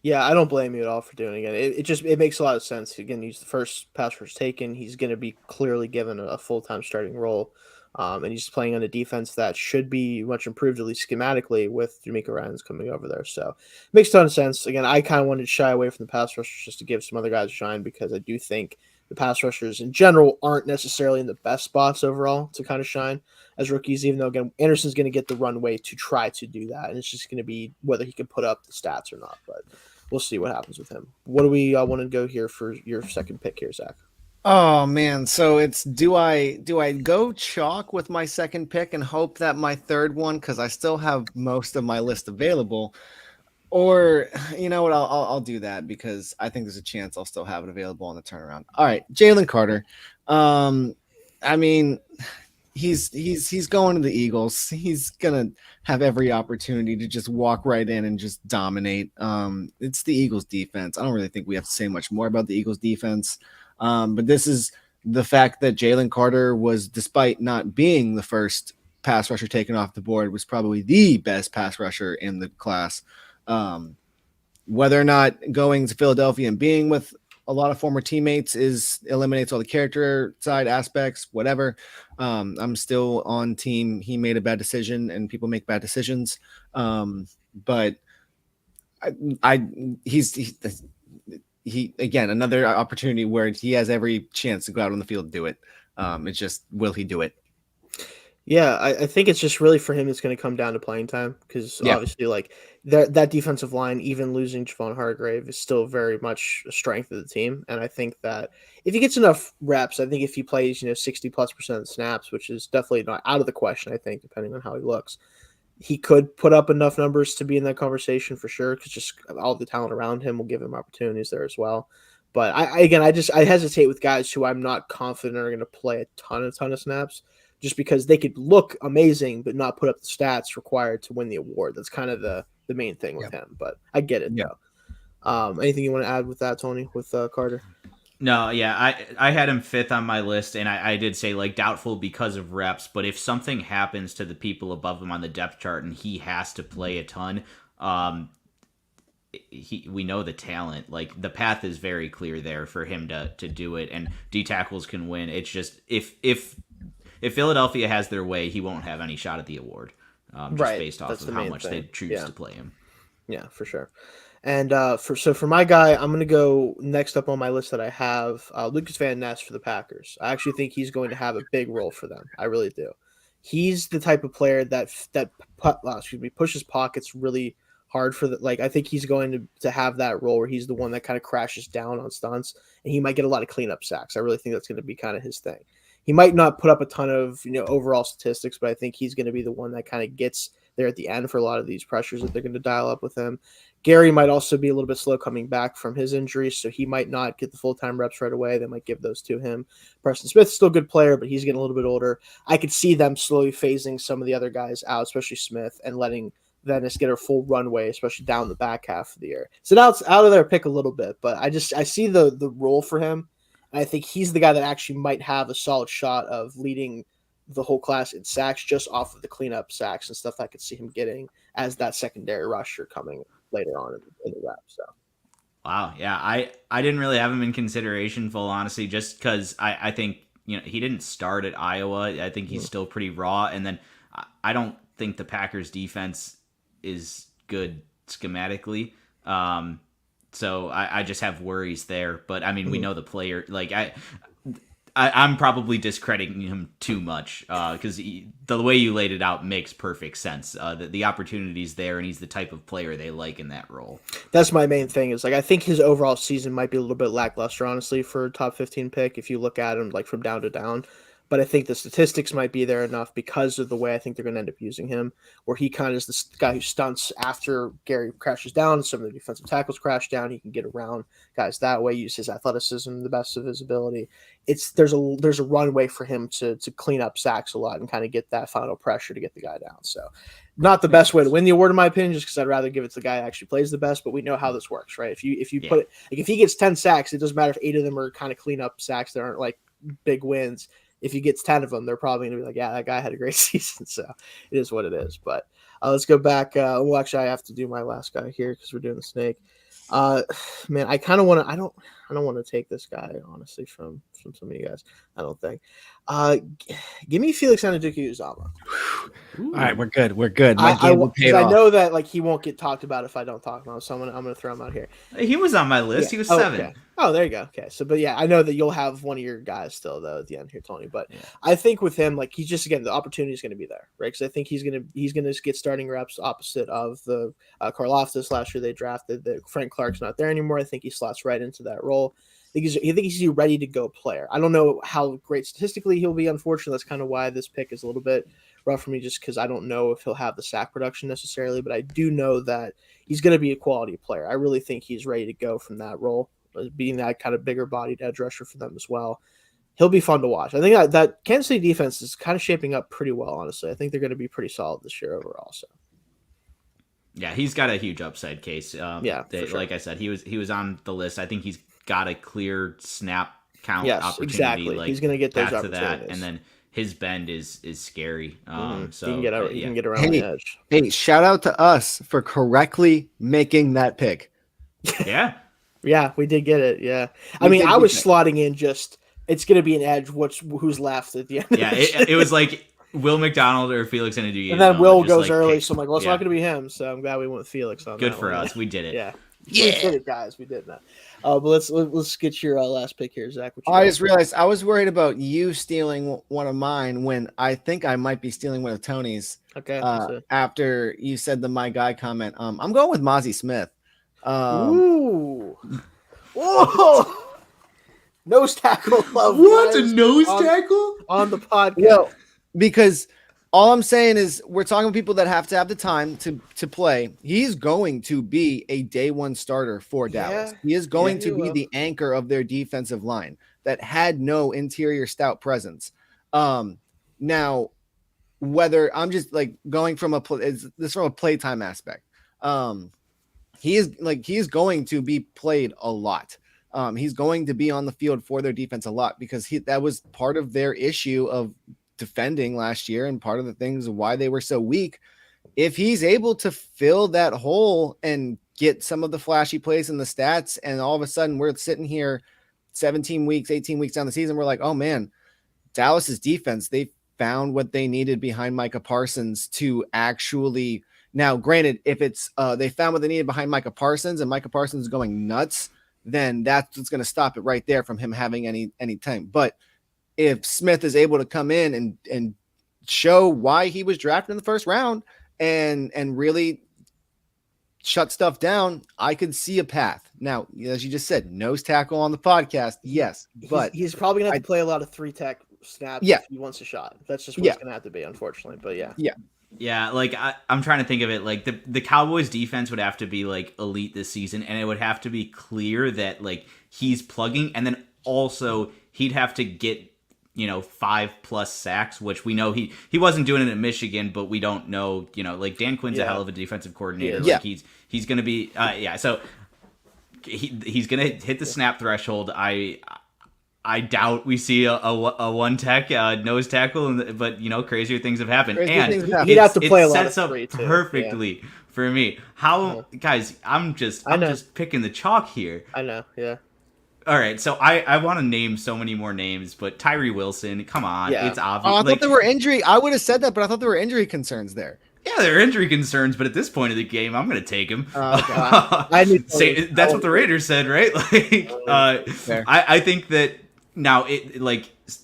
Yeah, I don't blame you at all for doing it. It makes a lot of sense. Again, he's the first pass rush taken. He's going to be clearly given a full-time starting role. And he's playing on a defense that should be much improved, at least schematically, with D'Amico Ryans coming over there. So it makes a ton of sense. Again, I kind of wanted to shy away from the pass rushers just to give some other guys a shine because I do think the pass rushers in general aren't necessarily in the best spots overall to kind of shine as rookies, even though, again, Anderson's going to get the runway to try to do that. And it's just going to be whether he can put up the stats or not. But we'll see what happens with him. What do we want to go here for your second pick here, Zach? Oh man, so it's do I go chalk with my second pick and hope that my third one, because I still have most of my list available, or you know what, I'll do that because I think there's a chance I'll still have it available on the turnaround. All right, Jalen Carter. I mean, he's going to the Eagles. He's gonna have every opportunity to just walk right in and just dominate. It's the Eagles defense. I don't really think we have to say much more about the Eagles defense. But this is the fact that Jalen Carter was, despite not being the first pass rusher taken off the board, was probably the best pass rusher in the class. Whether or not going to Philadelphia and being with a lot of former teammates eliminates all the character side aspects, whatever. I'm still on team. He made a bad decision, and people make bad decisions. But he again, another opportunity where he has every chance to go out on the field and do it. It's just, will he do it? Yeah, I think it's just really for him, it's going to come down to playing time because obviously, like that defensive line, even losing Javon Hargrave, is still very much a strength of the team. And I think that if he gets enough reps, I think if he plays, 60+% of the snaps, which is definitely not out of the question, I think, depending on how he looks, he could put up enough numbers to be in that conversation for sure. Because just all the talent around him will give him opportunities there as well. But I hesitate with guys who I'm not confident are going to play a ton of snaps, just because they could look amazing but not put up the stats required to win the award. That's kind of the main thing with him. But I get it though. Anything you want to add with that, Tony, with Carter? No, yeah, I had him fifth on my list, and I did say like doubtful because of reps. But if something happens to the people above him on the depth chart and he has to play a ton, we know the talent. Like the path is very clear there for him to do it, and D tackles can win. It's just if Philadelphia has their way, he won't have any shot at the award, based off of how much they choose to play him. Yeah, for sure. And for my guy, I'm going to go next up on my list that I have, Lucas Van Ness for the Packers. I actually think he's going to have a big role for them. I really do. He's the type of player that pushes pockets really hard for I think he's going to have that role where he's the one that kind of crashes down on stunts, and he might get a lot of cleanup sacks. I really think that's going to be kind of his thing. He might not put up a ton of overall statistics, but I think he's going to be the one that kind of gets there at the end for a lot of these pressures that they're going to dial up with him. Gary might also be a little bit slow coming back from his injury, so he might not get the full-time reps right away. They might give those to him. Preston Smith's still a good player, but he's getting a little bit older. I could see them slowly phasing some of the other guys out, especially Smith, and letting Venice get a full runway, especially down the back half of the year. So now it's out of their pick a little bit, but I see the role for him. I think he's the guy that actually might have a solid shot of leading the whole class in sacks just off of the cleanup sacks and stuff I could see him getting as that secondary rusher coming later on in the rep. So, wow, yeah, I didn't really have him in consideration, full honesty, just because I think he didn't start at Iowa. I think he's still pretty raw, and then I don't think the Packers defense is good schematically. So I just have worries there. But I mean, we know the player. Like I'm probably discrediting him too much because the way you laid it out makes perfect sense. The opportunity's there, and he's the type of player they like in that role. That's my main thing. Is I think his overall season might be a little bit lackluster, honestly, for a top 15 pick if you look at him from down to down. But I think the statistics might be there enough because of the way I think they're going to end up using him, where he kind of is this guy who stunts after Gary crashes down. Some of the defensive tackles crash down. He can get around guys that way, use his athleticism, the best of his ability. There's a runway for him to clean up sacks a lot and kind of get that final pressure to get the guy down. So not the best way to win the award, in my opinion, just because I'd rather give it to the guy who actually plays the best. But we know how this works, right? If you put it, if he gets 10 sacks, it doesn't matter if 8 of them are kind of clean up sacks that aren't big wins. If he gets 10 of them, they're probably going to be yeah, that guy had a great season. So it is what it is. But let's go back. Actually, I have to do my last guy here because we're doing the snake. Man, I kind of want to. I don't want to take this guy honestly from some of you guys. I don't think. Give me Felix Anudike-Uzomah. All right, we're good. We're good. My gamble paid Because I off. know that like he won't get talked about if I don't talk about him, so I'm gonna throw him out here. He was on my list. Yeah. He was 7. Okay. Oh, there you go. Okay, so but yeah, I know that you'll have one of your guys still though at the end here, Tony. But Yeah. I think with him, like he's just again the opportunity is going to be there, right? Because I think he's gonna get starting reps opposite of the Karlaftis last year they drafted. That Frank Clark's not there anymore. I think he slots right into that role. I think he's a ready to go player. I don't know how great statistically he'll be. Unfortunately, that's kind of why this pick is a little bit rough for me, just because I don't know if he'll have the sack production necessarily. But I do know that he's going to be a quality player. I really think he's ready to go from that role, being that kind of bigger bodied edge rusher for them as well. He'll be fun to watch. I think that Kansas City defense is kind of shaping up pretty well, honestly. I think they're going to be pretty solid this year overall. So. Yeah, he's got a huge upside case. Yeah, for sure. Like I said, he was on the list. I think he's got a clear snap count opportunity. Exactly. Like, he's going to get those after opportunities. that, and then his bend is scary. So he can get around the edge. Hey, shout out to us for correctly making that pick. Yeah. Yeah, we did get it. Yeah. I mean, I was slotting in just it's going to be an edge. Who's left at the end? Yeah, it was like Will McDonald or Felix Anudike. And then Will goes early, picked. so I'm like, well, it's not going to be him. So I'm glad we went with Felix on Good that for one. us. We did it. Yeah. We did it, guys. We did that. But let's get your last pick here, Zach. I just realized I was worried about you stealing one of mine when I think I might be stealing one of Tony's. Okay. After you said the my guy comment, I'm going with Mozzie Smith. Ooh. Whoa. Nose tackle. What a nose tackle on the podcast. Well, because all I'm saying is we're talking about people that have to have the time to play. He's going to be a day one starter for Dallas. He is going to be the anchor of their defensive line that had no interior stout presence. Now, whether I'm just like going from from a playtime aspect. He is going to be played a lot. He's going to be on the field for their defense a lot because that was part of their issue of defending last year and part of the things why they were so weak. If he's able to fill that hole and get some of the flashy plays in the stats, and all of a sudden we're sitting here 18 weeks down the season, we're like, oh man, Dallas's defense, they found what they needed behind Micah Parsons to actually. Now, granted, if it's they found what they needed behind Micah Parsons and Micah Parsons is going nuts, then that's what's going to stop it right there from him having any time. But if Smith is able to come in and show why he was drafted in the first round and really shut stuff down, I could see a path. Now, as you just said, nose tackle on the podcast, yes, but he's probably going to have to play a lot of 3-tech snaps if he wants a shot. That's just what it's going to have to be, unfortunately. But yeah, like I'm trying to think of it. Like the Cowboys defense would have to be like elite this season, and it would have to be clear that like he's plugging, and then also he'd have to get 5+ sacks, which we know he wasn't doing it at Michigan, but we don't know. Like Dan Quinn's a hell of a defensive coordinator. Like he's gonna be so he's gonna hit the snap threshold. I doubt we see a one tech nose tackle, but crazier things have happened. He'd have to play a lot of sets up perfectly for me. Guys? I'm just picking the chalk here. I know, yeah. All right, so I want to name so many more names, but Tyree Wilson, come on, it's obvious. I thought there were injury. I would have said that, but I thought there were injury concerns there. Yeah, there are injury concerns, but at this point of the game, I'm going to take him. That's what the Raiders said, right? I think that now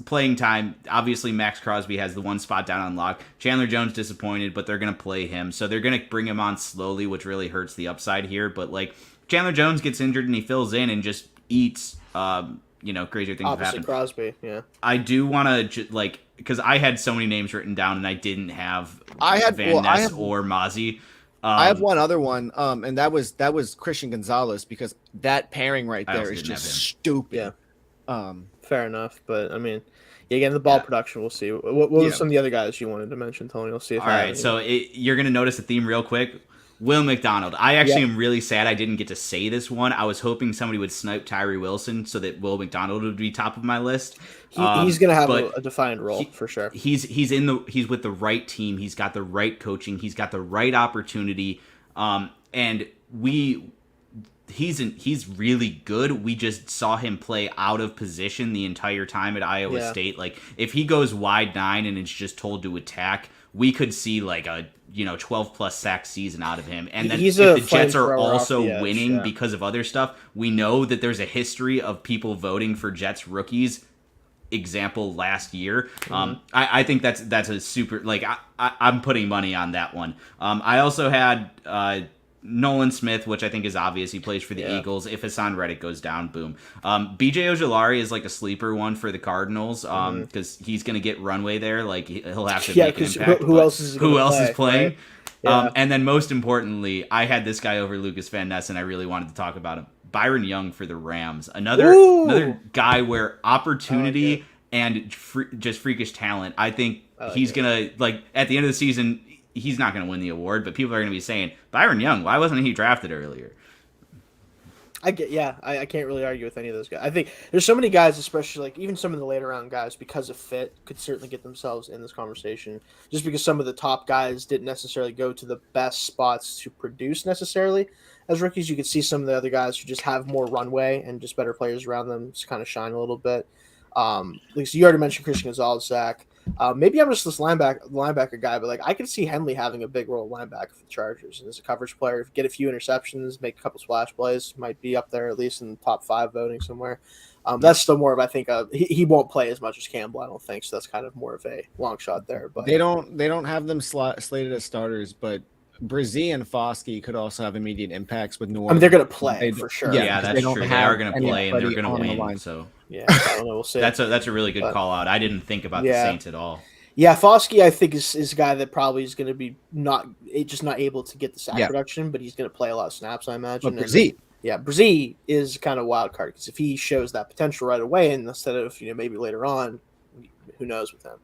playing time. Obviously, Max Crosby has the one spot down on lock. Chandler Jones disappointed, but they're going to play him, so they're going to bring him on slowly, which really hurts the upside here. But Chandler Jones gets injured and he fills in and just eats. Crazier things have happened. Crosby, yeah. I do want to because I had so many names written down and I didn't have Van Ness or Mozzie. I have one other one, and that was Christian Gonzalez, because that pairing right there is just stupid. Yeah. Fair enough, but I mean, again, the ball production, we'll see. What were some of the other guys you wanted to mention, Tony? We'll see. All right, so you're gonna notice a theme real quick. Will McDonald. I actually am really sad I didn't get to say this one. I was hoping somebody would snipe Tyree Wilson so that Will McDonald would be top of my list. He's going to have a defined role for sure. He's with the right team. He's got the right coaching. He's got the right opportunity. And he's really good. We just saw him play out of position the entire time at Iowa State. Like if he goes wide 9 and is just told to attack, we could see like a 12 plus sack season out of him. And then if the Jets are also winning because of other stuff, we know that there's a history of people voting for Jets rookies. Example last year. I think that's a super, like I'm putting money on that one. I also had Nolan Smith, which I think is obvious. He plays for the Eagles. If Hassan Reddick goes down, boom. BJ Ojulari is like a sleeper one for the Cardinals because he's going to get runway there. Like he'll have to make an impact. Who else is playing? Right? Yeah. And then most importantly, I had this guy over Lucas Van Ness, and I really wanted to talk about him. Byron Young for the Rams. Another guy where opportunity and just freakish talent. I think he's going to, like, at the end of the season, he's not going to win the award, but people are going to be saying, Byron Young, why wasn't he drafted earlier? I can't really argue with any of those guys. I think there's so many guys, especially like even some of the later round guys, because of fit, could certainly get themselves in this conversation. Just because some of the top guys didn't necessarily go to the best spots to produce necessarily as rookies. You could see some of the other guys who just have more runway and just better players around them to kind of shine a little bit. Like so you already mentioned Christian Gonzalez, Zach. Maybe I'm just this linebacker guy, but like I could see Henley having a big role linebacker for the Chargers. And as a coverage player, get a few interceptions, make a couple splash plays, might be up there at least in the top 5 voting somewhere. That's still more of I think he won't play as much as Campbell, I don't think. So that's kind of more of a long shot there. But they don't have them slated as starters, but Brzee and Foskey could also have immediate impacts with New Orleans. I mean, they're going to play for sure. Yeah, that's true. They are going to play and they're going to win. So yeah, I don't know. We'll see. That's a really good call out. I didn't think about the Saints at all. Yeah, Foskey I think is a guy that probably is going to be not able to get the sack production, but he's going to play a lot of snaps, I imagine. But Brzee. Yeah, Brzee is kind of a wild card because if he shows that potential right away, and instead of maybe later on, who knows with him.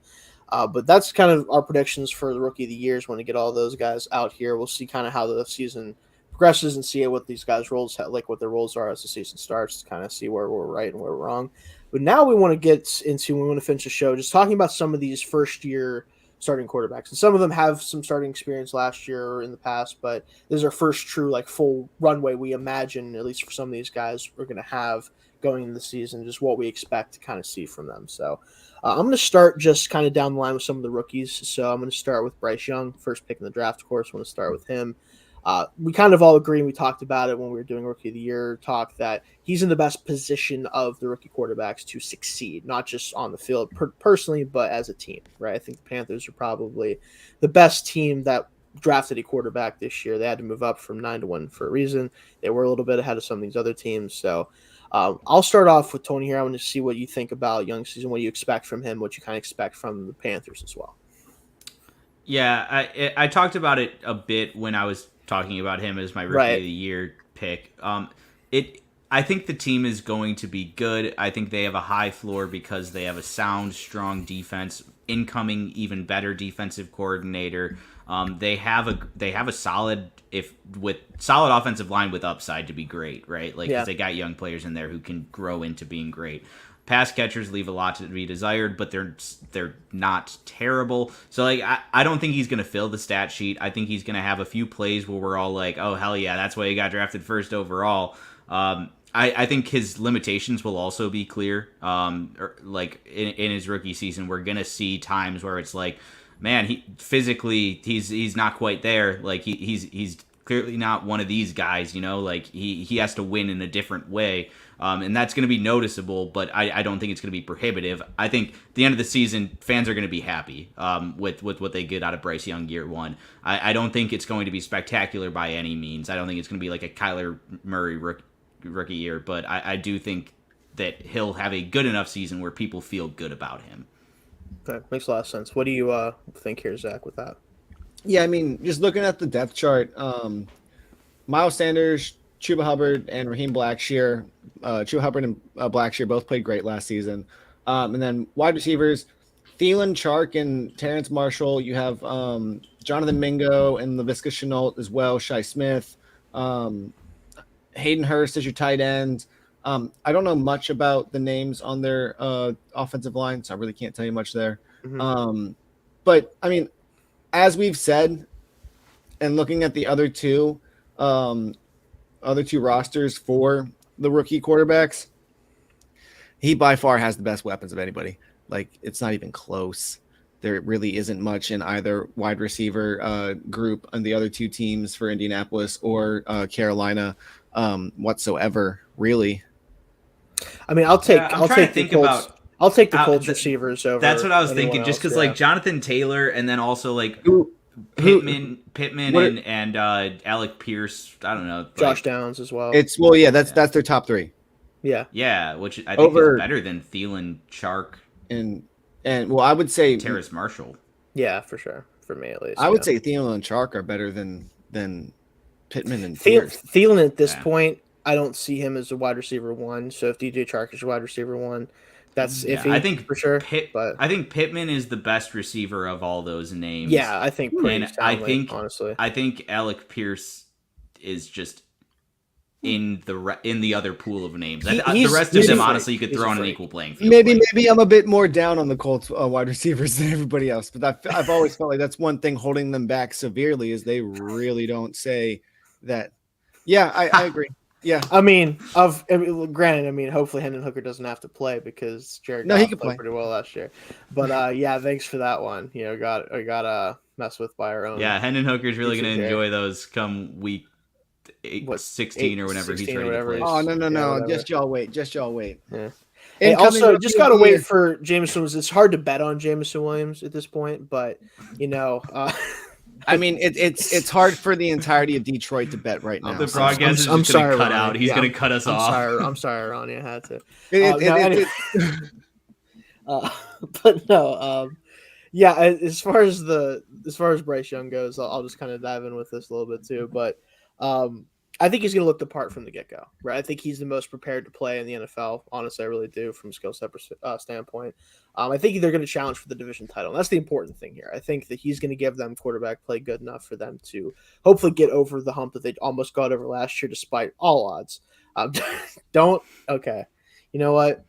But that's kind of our predictions for the Rookie of the Years. When we get all those guys out here, we'll see kind of how the season progresses and see what these guys' roles what their roles are as the season starts to kind of see where we're right and where we're wrong. But now we want to finish the show just talking about some of these first year starting quarterbacks. And some of them have some starting experience last year or in the past, but this is our first true full runway we imagine, at least for some of these guys, we're going to have going into the season, just what we expect to kind of see from them. So I'm going to start just kind of down the line with some of the rookies. So I'm going to start with Bryce Young, first pick in the draft, of course. I want to start with him. We kind of all agree, and we talked about it when we were doing Rookie of the Year talk, that he's in the best position of the rookie quarterbacks to succeed, not just on the field personally, but as a team, right? I think the Panthers are probably the best team that drafted a quarterback this year. They had to move up from 9-1 for a reason. They were a little bit ahead of some of these other teams. So I'll start off with Tony here. I want to see what you think about Young's season, what you expect from him, what you kind of expect from the Panthers as well. Yeah, I talked about it a bit when I was talking about him as my Rookie of the Year pick. I think the team is going to be good. I think they have a high floor because they have a sound, strong defense, incoming, even better defensive coordinator. They have a solid offensive line with upside to be great, right? Cause they got young players in there who can grow into being great. Pass catchers leave a lot to be desired, but they're not terrible. So I don't think he's going to fill the stat sheet. I think he's going to have a few plays where we're all like, oh hell yeah, that's why he got drafted first overall. I think his limitations will also be clear. In his rookie season, we're going to see times where it's like, man, he's not quite there. Like he's clearly not one of these guys, he has to win in a different way. And that's going to be noticeable, but I don't think it's going to be prohibitive. I think at the end of the season, fans are going to be happy with what they get out of Bryce Young year one. I don't think it's going to be spectacular by any means. I don't think it's going to be like a Kyler Murray rookie year, but I do think that he'll have a good enough season where people feel good about him. Okay, makes a lot of sense. What do you think here, Zach, with that? Yeah, I mean, just looking at the depth chart, Miles Sanders, Chuba Hubbard, and Raheem Blackshear. Chuba Hubbard and Blackshear both played great last season. And then wide receivers, Thielen, Chark, and Terrence Marshall. You have Jonathan Mingo and Laviska Shenault as well, Shai Smith. Hayden Hurst as your tight end. I don't know much about the names on their offensive line, so I really can't tell you much there. Mm-hmm. But, I mean, as we've said, and looking at the other two, rosters for the rookie quarterbacks, he by far has the best weapons of anybody. Like, it's not even close. There really isn't much in either wide receiver group on the other two teams for Indianapolis or Carolina whatsoever, really. I mean, I'll take the Colts. I'll take the Colts receivers over. That's what I was thinking, else, just because like Jonathan Taylor and then also like Pittman and Alec Pierce. I don't know, Josh Downs as well. That's their top three. Yeah, which I think is better than Thielen, Chark, and I would say Terrace Marshall. Yeah, for sure. For me at least, I would say Thielen and Chark are better than Pittman and Thielen at this point. I don't see him as a wide receiver one. So if DJ Chark is a wide receiver one, that's iffy. I think for sure. But I think Pittman is the best receiver of all those names. Yeah, I think. Honestly, I think Alec Pierce is just in the other pool of names. The rest of them, honestly, you could throw on an equal playing field. Maybe I'm a bit more down on the Colts wide receivers than everybody else, but I've always felt like that's one thing holding them back severely is they really don't say that. Yeah, I agree. Yeah, I mean, granted, I mean, hopefully Hendon Hooker doesn't have to play because Jared Goff played pretty well last year. But yeah, thanks for that one. You know, got mess with by our own. Yeah, Hendon Hooker's really going to enjoy those come week 16 or whenever he's ready to play. Oh no! Yeah, just y'all wait. Yeah. And also, just gotta wait for Jameson. It's hard to bet on Jameson Williams at this point, but you know. I mean, it's hard for the entirety of Detroit to bet right now. The broadcast is just going to cut out. He's going to cut us off. I'm sorry, Ronnie. I had to. But no. Yeah. As far as Bryce Young goes, I'll just kind of dive in with this a little bit too. But I think he's going to look the part from the get-go, right? I think he's the most prepared to play in the NFL. Honestly, I really do from a skill set standpoint. I think they're going to challenge for the division title. And that's the important thing here. I think that he's going to give them quarterback play good enough for them to hopefully get over the hump that they almost got over last year, despite all odds. Okay. You know what?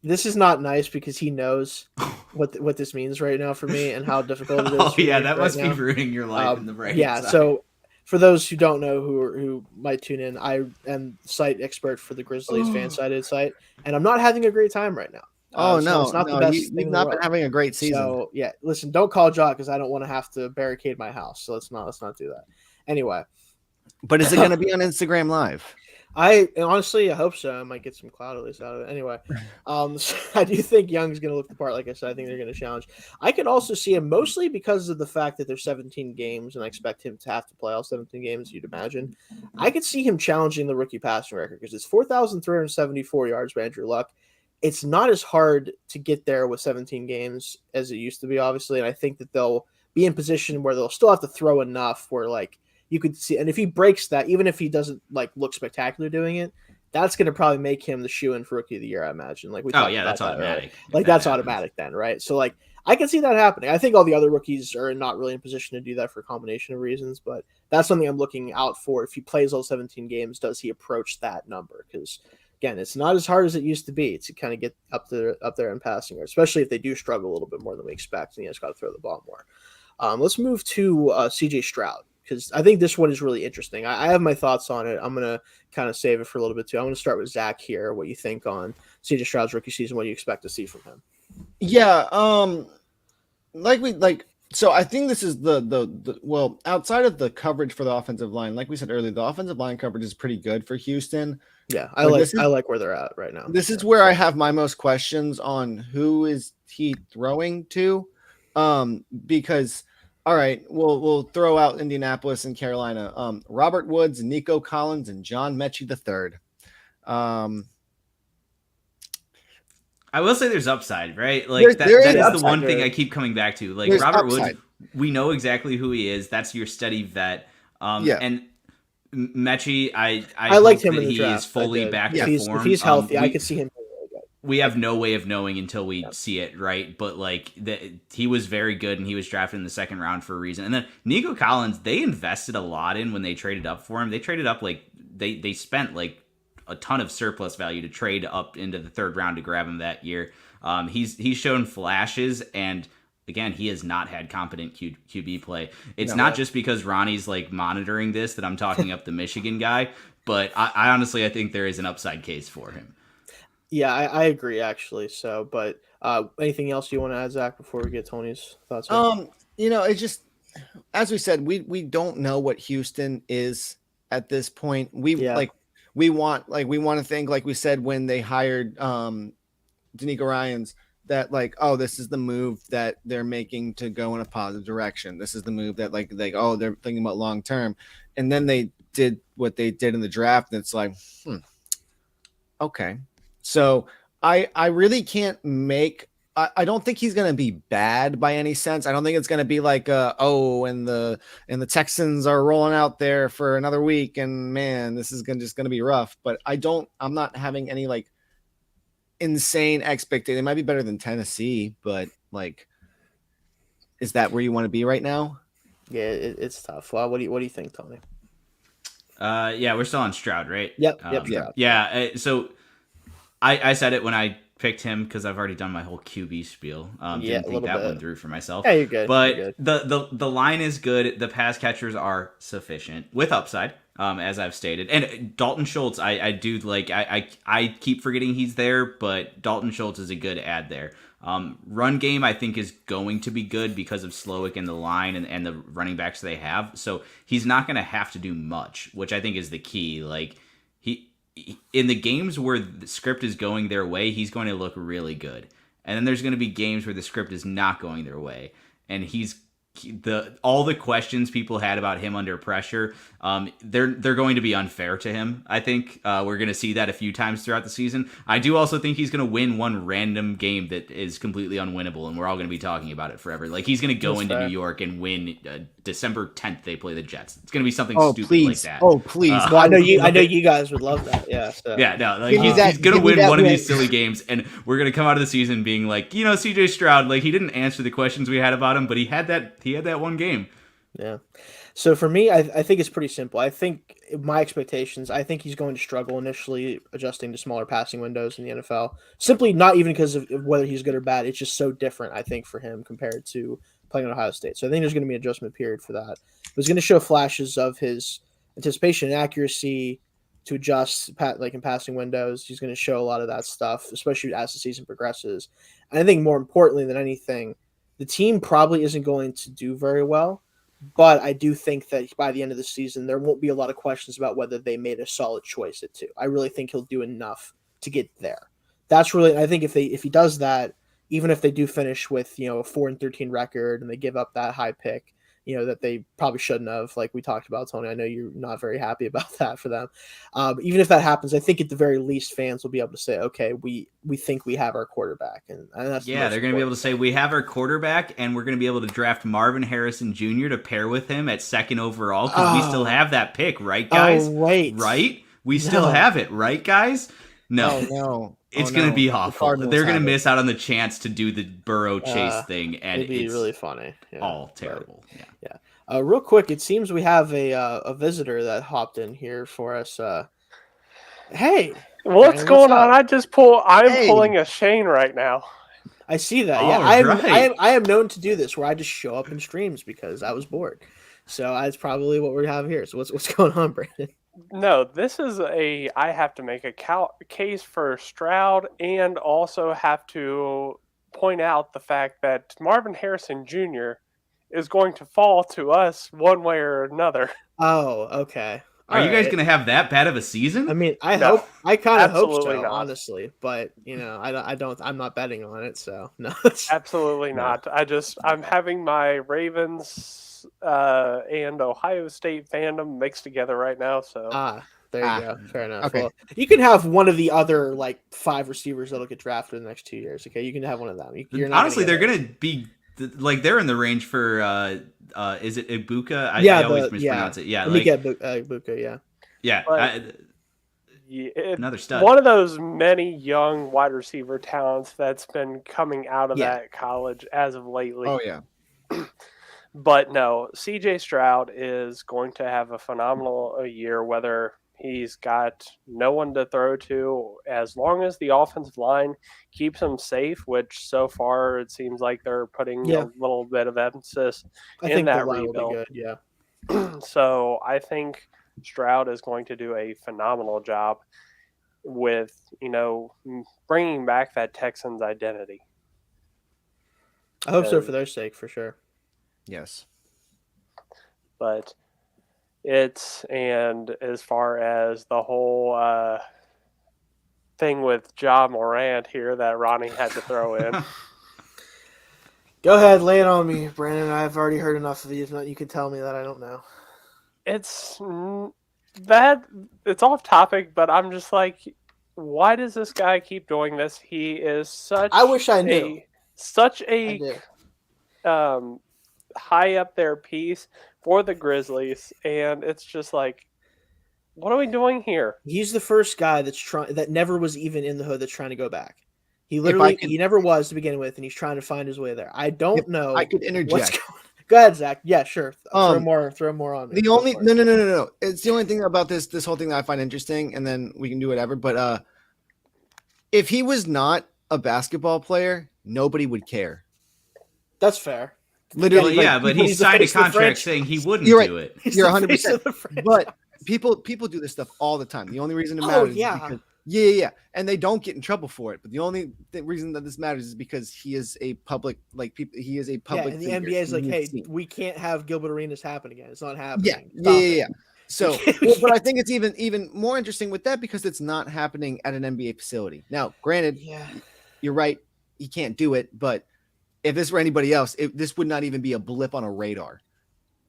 This is not nice because he knows what this means right now for me and how difficult it is. Oh, yeah, that must be ruining your life in the right Yeah, side. So for those who don't know who might tune in, I am site expert for the Grizzlies fan-sided site, and I'm not having a great time right now. It's not the best. You've not been having a great season. So yeah, listen, don't call Jock because I don't want to have to barricade my house. So let's not do that. Anyway, but is it going to be on Instagram Live? Honestly, I hope so. I might get some clout at least out of it. Anyway, so I do think Young's going to look the part. Like I said, I think they're going to challenge. I could also see him mostly because of the fact that there's 17 games, and I expect him to have to play all 17 games. You'd imagine. I could see him challenging the rookie passing record because it's 4,374 yards by Andrew Luck. It's not as hard to get there with 17 games as it used to be, obviously, and I think that they'll be in position where they'll still have to throw enough where like. You could see, and if he breaks that, even if he doesn't like look spectacular doing it, that's going to probably make him the shoe-in for rookie of the year, I imagine. Like that's automatic. Like that's automatic then, right? So like I can see that happening. I think all the other rookies are not really in position to do that for a combination of reasons, but that's something I'm looking out for. If he plays all 17 games, does he approach that number? Because again, it's not as hard as it used to be to kind of get up there in passing, especially if they do struggle a little bit more than we expect, and he has got to throw the ball more. Let's move to CJ Stroud. Because I think this one is really interesting. I have my thoughts on it. I'm going to kind of save it for a little bit too. I'm going to start with Zach here. What you think on CJ Stroud's rookie season? What do you expect to see from him? Yeah. So I think this is the outside of the coverage for the offensive line, like we said earlier, the offensive line coverage is pretty good for Houston. Yeah. I like where they're at right now. This is where I have my most questions on who is he throwing to? Because all right, we'll throw out Indianapolis and Carolina. Robert Woods, Nico Collins, and John Mechie III. I will say there's upside, right? Like that is the one thing I keep coming back to. Like Robert Woods, we know exactly who he is. That's your steady vet. And Mechie, I liked him in the draft. He is fully back to form. If he's healthy, I could see him. We have no way of knowing until we see it, right? But like he was very good, and he was drafted in the second round for a reason. And then Nico Collins, they invested a lot in when they traded up for him. They traded up like they spent like a ton of surplus value to trade up into the third round to grab him that year. He's shown flashes, and again, he has not had competent QB play. It's No. not just because Ronnie's like monitoring this that I'm talking up the Michigan guy, but I honestly I think there is an upside case for him. Yeah, I agree actually. So, but anything else you want to add, Zach, before we get Tony's thoughts? Here? It's just as we said, we don't know what Houston is at this point. We want to think, like we said when they hired D'Amico Ryans, that like, oh, this is the move that they're making to go in a positive direction. This is the move that like oh, they're thinking about long term. And then they did what they did in the draft, and it's like, okay. So I really can't make. I don't think he's going to be bad by any sense. I don't think it's going to be like, and the Texans are rolling out there for another week, and man, this is just going to be rough. But I'm not having any like insane expectation. It might be better than Tennessee, but like, is that where you want to be right now? Yeah, it's tough. Well, what do you think, Tony? Yeah, we're still on Stroud, right? Yep, Stroud. Yeah. So I said it when I picked him because I've already done my whole QB spiel. Didn't think that one through for myself. Yeah, you're good. But you're good. The line is good. The pass catchers are sufficient with upside, as I've stated. And Dalton Schultz, I do like. I keep forgetting he's there, but Dalton Schultz is a good add there. Run game, I think, is going to be good because of Slowick and the line and the running backs they have. So he's not going to have to do much, which I think is the key. Like in the games where the script is going their way, he's going to look really good. And then there's going to be games where the script is not going their way. And all the questions people had about him under pressure, they're going to be unfair to him. I think we're going to see that a few times throughout the season. I do also think he's going to win one random game that is completely unwinnable, and we're all going to be talking about it forever. Like he's going to go into New York and win December 10th. They play the Jets. It's going to be something stupid like that. Oh please! Well, I know you guys would love that. Yeah. So. Yeah. No. Like he's going to win one of these silly games, and we're going to come out of the season being like, CJ Stroud, like he didn't answer the questions we had about him, but he had that one game. Yeah. So for me, I think it's pretty simple. I think my expectations, I think he's going to struggle initially adjusting to smaller passing windows in the NFL. Simply not even because of whether he's good or bad. It's just so different, I think, for him compared to playing at Ohio State. So I think there's going to be an adjustment period for that. He's going to show flashes of his anticipation and accuracy to adjust like in passing windows. He's going to show a lot of that stuff, especially as the season progresses. And I think more importantly than anything, the team probably isn't going to do very well. But I do think that by the end of the season, there won't be a lot of questions about whether they made a solid choice at 2. I really think he'll do enough to get there. That's really, I think if he does that, even if they do finish with, a 4-13 record and they give up that high pick, that they probably shouldn't have, like we talked about, Tony. I know you're not very happy about that for them. Even if that happens, I think at the very least fans will be able to say, okay, we think we have our quarterback. And that's they're going to be able to say we have our quarterback, and we're going to be able to draft Marvin Harrison Jr. to pair with him at 2nd overall because we still have that pick, right, guys? Oh, wait. Right? We still have it, right, guys? No. Oh, no. It's going to be awful. They're going to miss out on the chance to do the Burrow chase thing, and it'd be really funny. Yeah, all terrible. Yeah. Real quick, it seems we have a visitor that hopped in here for us. Hey, what's going on? I'm pulling a Shayne right now. I see that. Yeah, I am known to do this where I just show up in streams because I was bored. So that's probably what we have here. So what's going on, Brandon? No, this is I have to make a case for Stroud and also have to point out the fact that Marvin Harrison Jr. is going to fall to us one way or another. Oh, okay. Are you guys going to have that bad of a season? I mean, I kind of hope so, honestly, but I'm not betting on it, so no. Absolutely not. I'm having my Ravens and Ohio State fandom mixed together right now, so. There you go. Fair enough. Okay. Well, you can have one of the other 5 receivers that'll get drafted in the next 2 years. Okay, you can have one of them. Honestly, they're going to be they're in the range for is it Ibuka? I always mispronounce it. Yeah, let me get Ibuka. Yeah. Another stud. One of those many young wide receiver talents that's been coming out of that college as of lately. Oh yeah. But no, CJ Stroud is going to have a phenomenal year, whether He's got no one to throw to. As long as the offensive line keeps him safe, which so far it seems like they're putting Yeah. a little bit of emphasis I in think the that line will be rebuild. good. Yeah. So I think Stroud is going to do a phenomenal job with, bringing back that Texans identity. I hope so for their sake, for sure. Yes. But and as far as the whole thing with Ja Morant here that Ronnie had to throw in. Go ahead, lay it on me, Brandon. I've already heard enough of these. You can tell me that I don't know. It's off topic, but I'm just like, why does this guy keep doing this? He is such I wish I knew. Such I a high up there piece for the Grizzlies, and it's just like, what are we doing here? He's the first guy that never was even in the hood that's trying to go back. He never was to begin with, and he's trying to find his way there. I don't know. I could interject. Go ahead, Zach. Yeah, sure. Throw more on me. No. It's the only thing about this whole thing that I find interesting, and then we can do whatever. But if he was not a basketball player, nobody would care. That's fair. Literally, but he signed a contract saying he wouldn't do it. You're 100%. But people do this stuff all the time. The only reason it matters is because and they don't get in trouble for it. But the only reason that this matters is because he is a public, he is a public. And the NBA is like, hey, we can't have Gilbert Arenas happen again. It's not happening. Yeah. So, but I think it's even more interesting with that because it's not happening at an NBA facility. Now, granted, you're right, he can't do it. But if this were anybody else, this would not even be a blip on a radar.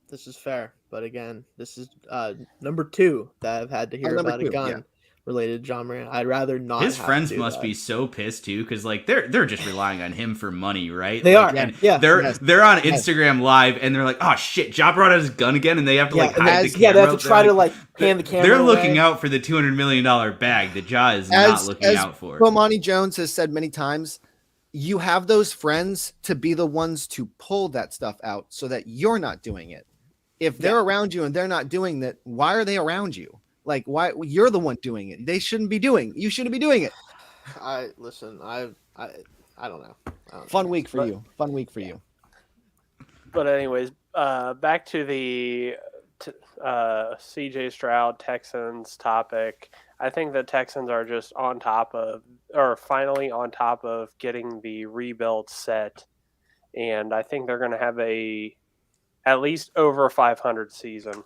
This is fair, but again, this is number 2 that I've had to hear about a gun related to John Moran. I'd rather not. His friends must be so pissed too, because they're just relying on him for money, right? They are. And they're on Instagram Live, and they're like, "Oh shit, Ja brought out his gun again," and they have to hide the camera. Yeah, they have to try to hand the camera. They're looking out for the $200 million bag that Ja is not looking out for. Bomani Jones has said many times, you have those friends to be the ones to pull that stuff out so that you're not doing it. If they're around you and they're not doing that, why are they around you? Why you're the one doing it? You shouldn't be doing it. I don't know. Fun week for you. But anyways, back to the CJ Stroud Texans topic. I think the Texans are just finally on top of getting the rebuild set, and I think they're going to have at least over 500 season.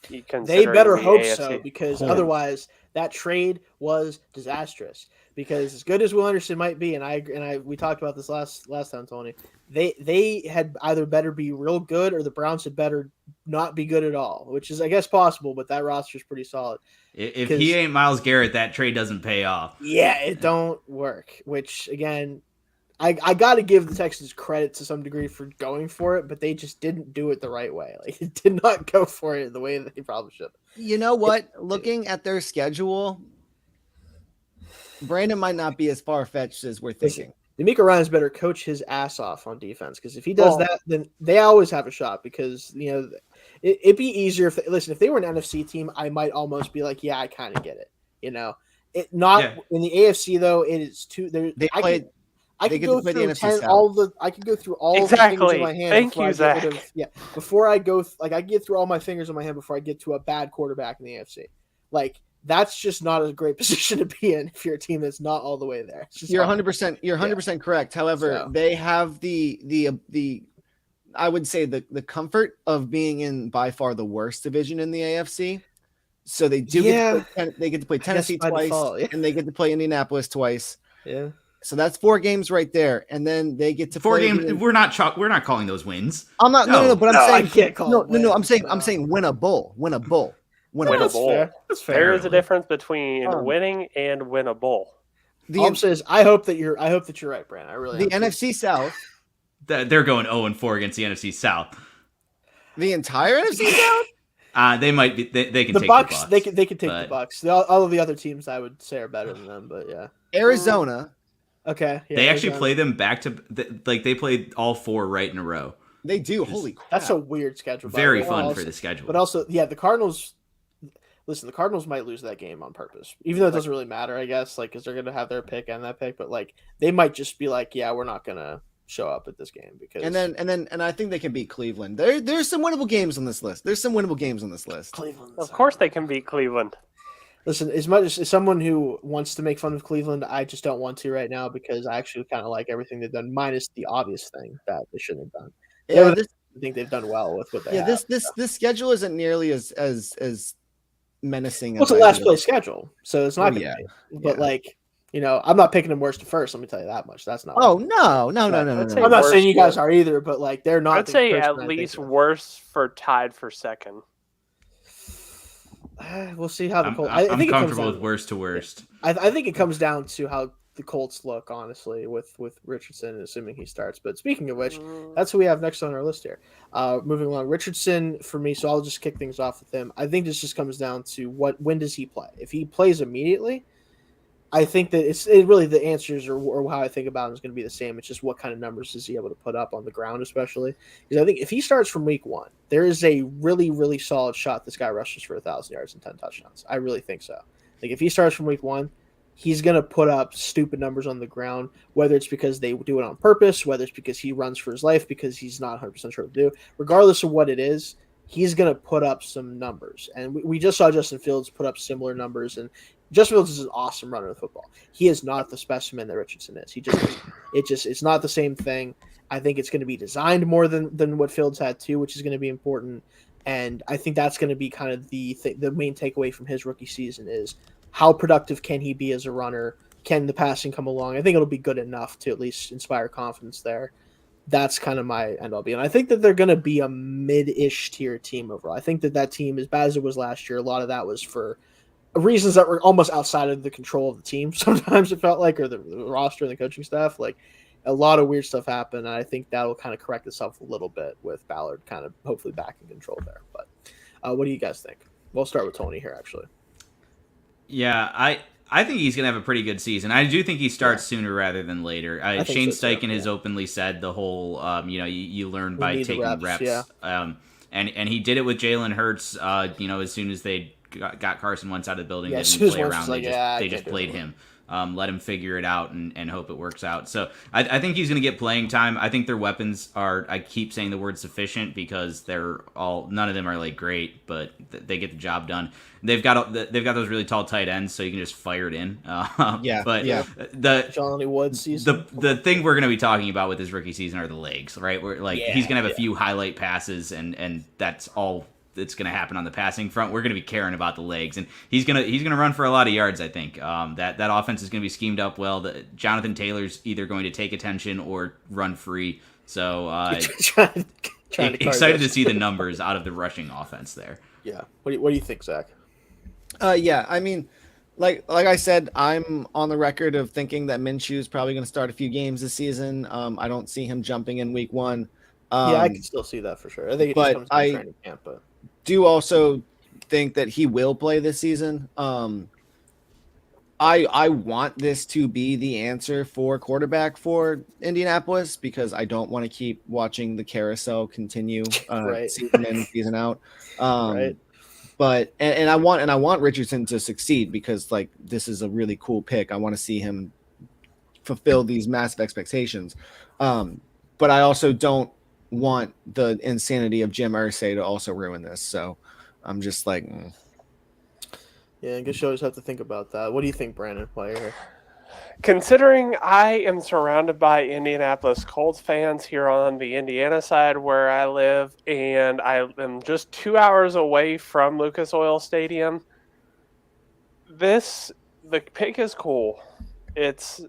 They better hope so, because otherwise that trade was disastrous. Because as good as Will Anderson might be, and we talked about this last time, Tony, they had either better be real good or the Browns had better not be good at all, which is, I guess, possible, but that roster is pretty solid. If he ain't Myles Garrett, that trade doesn't pay off. Yeah, it don't work, which, again, I got to give the Texans credit to some degree for going for it, but they just didn't do it the right way. It did not go for it the way that they probably should. You know what? Looking at their schedule, Brandon might not be as far-fetched as we're thinking. DeMeco Ryans better coach his ass off on defense, because if he does that, then they always have a shot, because, it'd be easier if they were an NFC team, I might almost be like, yeah, I kind of get it. In the AFC though, it is too. I could go through all the fingers in my hand. Thank you, Zach. Before I go, I get through all my fingers in my hand before I get to a bad quarterback in the AFC. That's just not a great position to be in if you're a team that's not all the way there. You're 100%. You're 100% correct. However, they have the I would say the comfort of being in by far the worst division in the AFC. So they do they get to play Tennessee twice, and they get to play Indianapolis twice. Yeah. So that's 4 games right there, and then they get to 4 games. We're not calling those wins. I'm not. No. But I'm saying I can't call. No. I'm saying win a bowl. Win a bowl. That's fair. There is a difference between winning and win a bowl. All I'm saying is, I hope that you're right, Brand. I really. The NFC South. They're going 0-4 against the NFC South. The entire NFC South. They might be. They can the take Bucks. the Bucks. They can take the Bucks. All of the other teams I would say are better than them, but yeah. Arizona. Okay. Yeah, they actually play them back to they played all 4 right in a row. They do. Holy crap. That's a weird schedule. Very fun for the schedule. But also, the Cardinals. listen, the Cardinals might lose that game on purpose, even though it doesn't really matter, I guess, like, because they're going to have their pick and that pick, but like they might just be like, yeah, we're not going to show up at this game because and I think they can beat Cleveland. There's some winnable games on this list. Cleveland. Of course, they can beat Cleveland. Listen, as much as someone who wants to make fun of Cleveland, I just don't want to right now because I actually kind of like everything they've done, minus the obvious thing that they shouldn't have done. Yeah, I think they've done well with what they have. this schedule isn't nearly as menacing. Well, it's a last place schedule, so it's not going to be. But like, I'm not picking them worst to first. Let me tell you that much. That's not. Oh no. I'm not saying you guys are either, but like they're not. I'd say at least worse for tied for second. We'll see how the Colts. I'm comfortable with worst to worst. I think it comes down to how the Colts look, honestly, with Richardson, assuming he starts. But speaking of which, that's who we have next on our list here. Moving along, Richardson for me. So I'll just kick things off with him. I think this just comes down to when does he play? If he plays immediately, I think that it really the answers or how I think about him is going to be the same. It's just what kind of numbers is he able to put up on the ground, especially because I think if he starts from week 1, there is a really, really solid shot this guy rushes for 1,000 yards and 10 touchdowns. I really think so. Like if he starts from week 1, he's going to put up stupid numbers on the ground, whether it's because they do it on purpose, whether it's because he runs for his life because he's not 100% sure what to do. Regardless of what it is, he's going to put up some numbers. And we just saw Justin Fields put up similar numbers, and Justin Fields is an awesome runner of football. He is not the specimen that Richardson is. It's not the same thing. I think it's going to be designed more than what Fields had too, which is going to be important. And I think that's going to be kind of the main takeaway from his rookie season is how productive can he be as a runner? Can the passing come along? I think it'll be good enough to at least inspire confidence there. That's kind of my end all be. And I think that they're going to be a mid-ish tier team overall. I think that team, as bad as it was last year, a lot of that was for reasons that were almost outside of the control of the team. Sometimes it felt like, or the roster and the coaching staff, like a lot of weird stuff happened. And I think that will kind of correct itself a little bit with Ballard kind of hopefully back in control there. But what do you guys think? We'll start with Tony here, actually. Yeah, I think he's going to have a pretty good season. I do think he starts sooner rather than later. Shayne Steichen has openly said the whole, you learn by taking reps. Yeah. And he did it with Jalen Hurts, as soon as they got Carson Wentz out of the building, they didn't play around. Like, they just played him. Let him figure it out and hope it works out. So I think he's going to get playing time. I think their weapons are, I keep saying the word sufficient because none of them are like great, but they get the job done. They've got those really tall tight ends, so you can just fire it in. The Johnny Woods season. The thing we're going to be talking about with his rookie season are the legs, right? He's going to have a few highlight passes, and that's all that's going to happen on the passing front. We're going to be caring about the legs, and he's going to run for a lot of yards. I think that offense is going to be schemed up well. Jonathan Taylor's either going to take attention or run free. So excited to see the numbers out of the rushing offense there. Yeah. What do you think, Zach? Yeah. I mean, like I said, I'm on the record of thinking that Minshew is probably going to start a few games this season. I don't see him jumping in week 1. I can still see that for sure. I think it just comes to training camp, but do also think that he will play this season. I want this to be the answer for quarterback for Indianapolis because I don't want to keep watching the carousel continue season in, season out. Right. But and I want Richardson to succeed because like this is a really cool pick. I want to see him fulfill these massive expectations. But I also don't want the insanity of Jim Irsay to also ruin this. So I'm just like, Yeah, I guess you always have to think about that. What do you think, Brandon, while you're here? Considering I am surrounded by Indianapolis Colts fans here on the Indiana side where I live, and I am just 2 hours away from Lucas Oil Stadium, the pick is cool. It's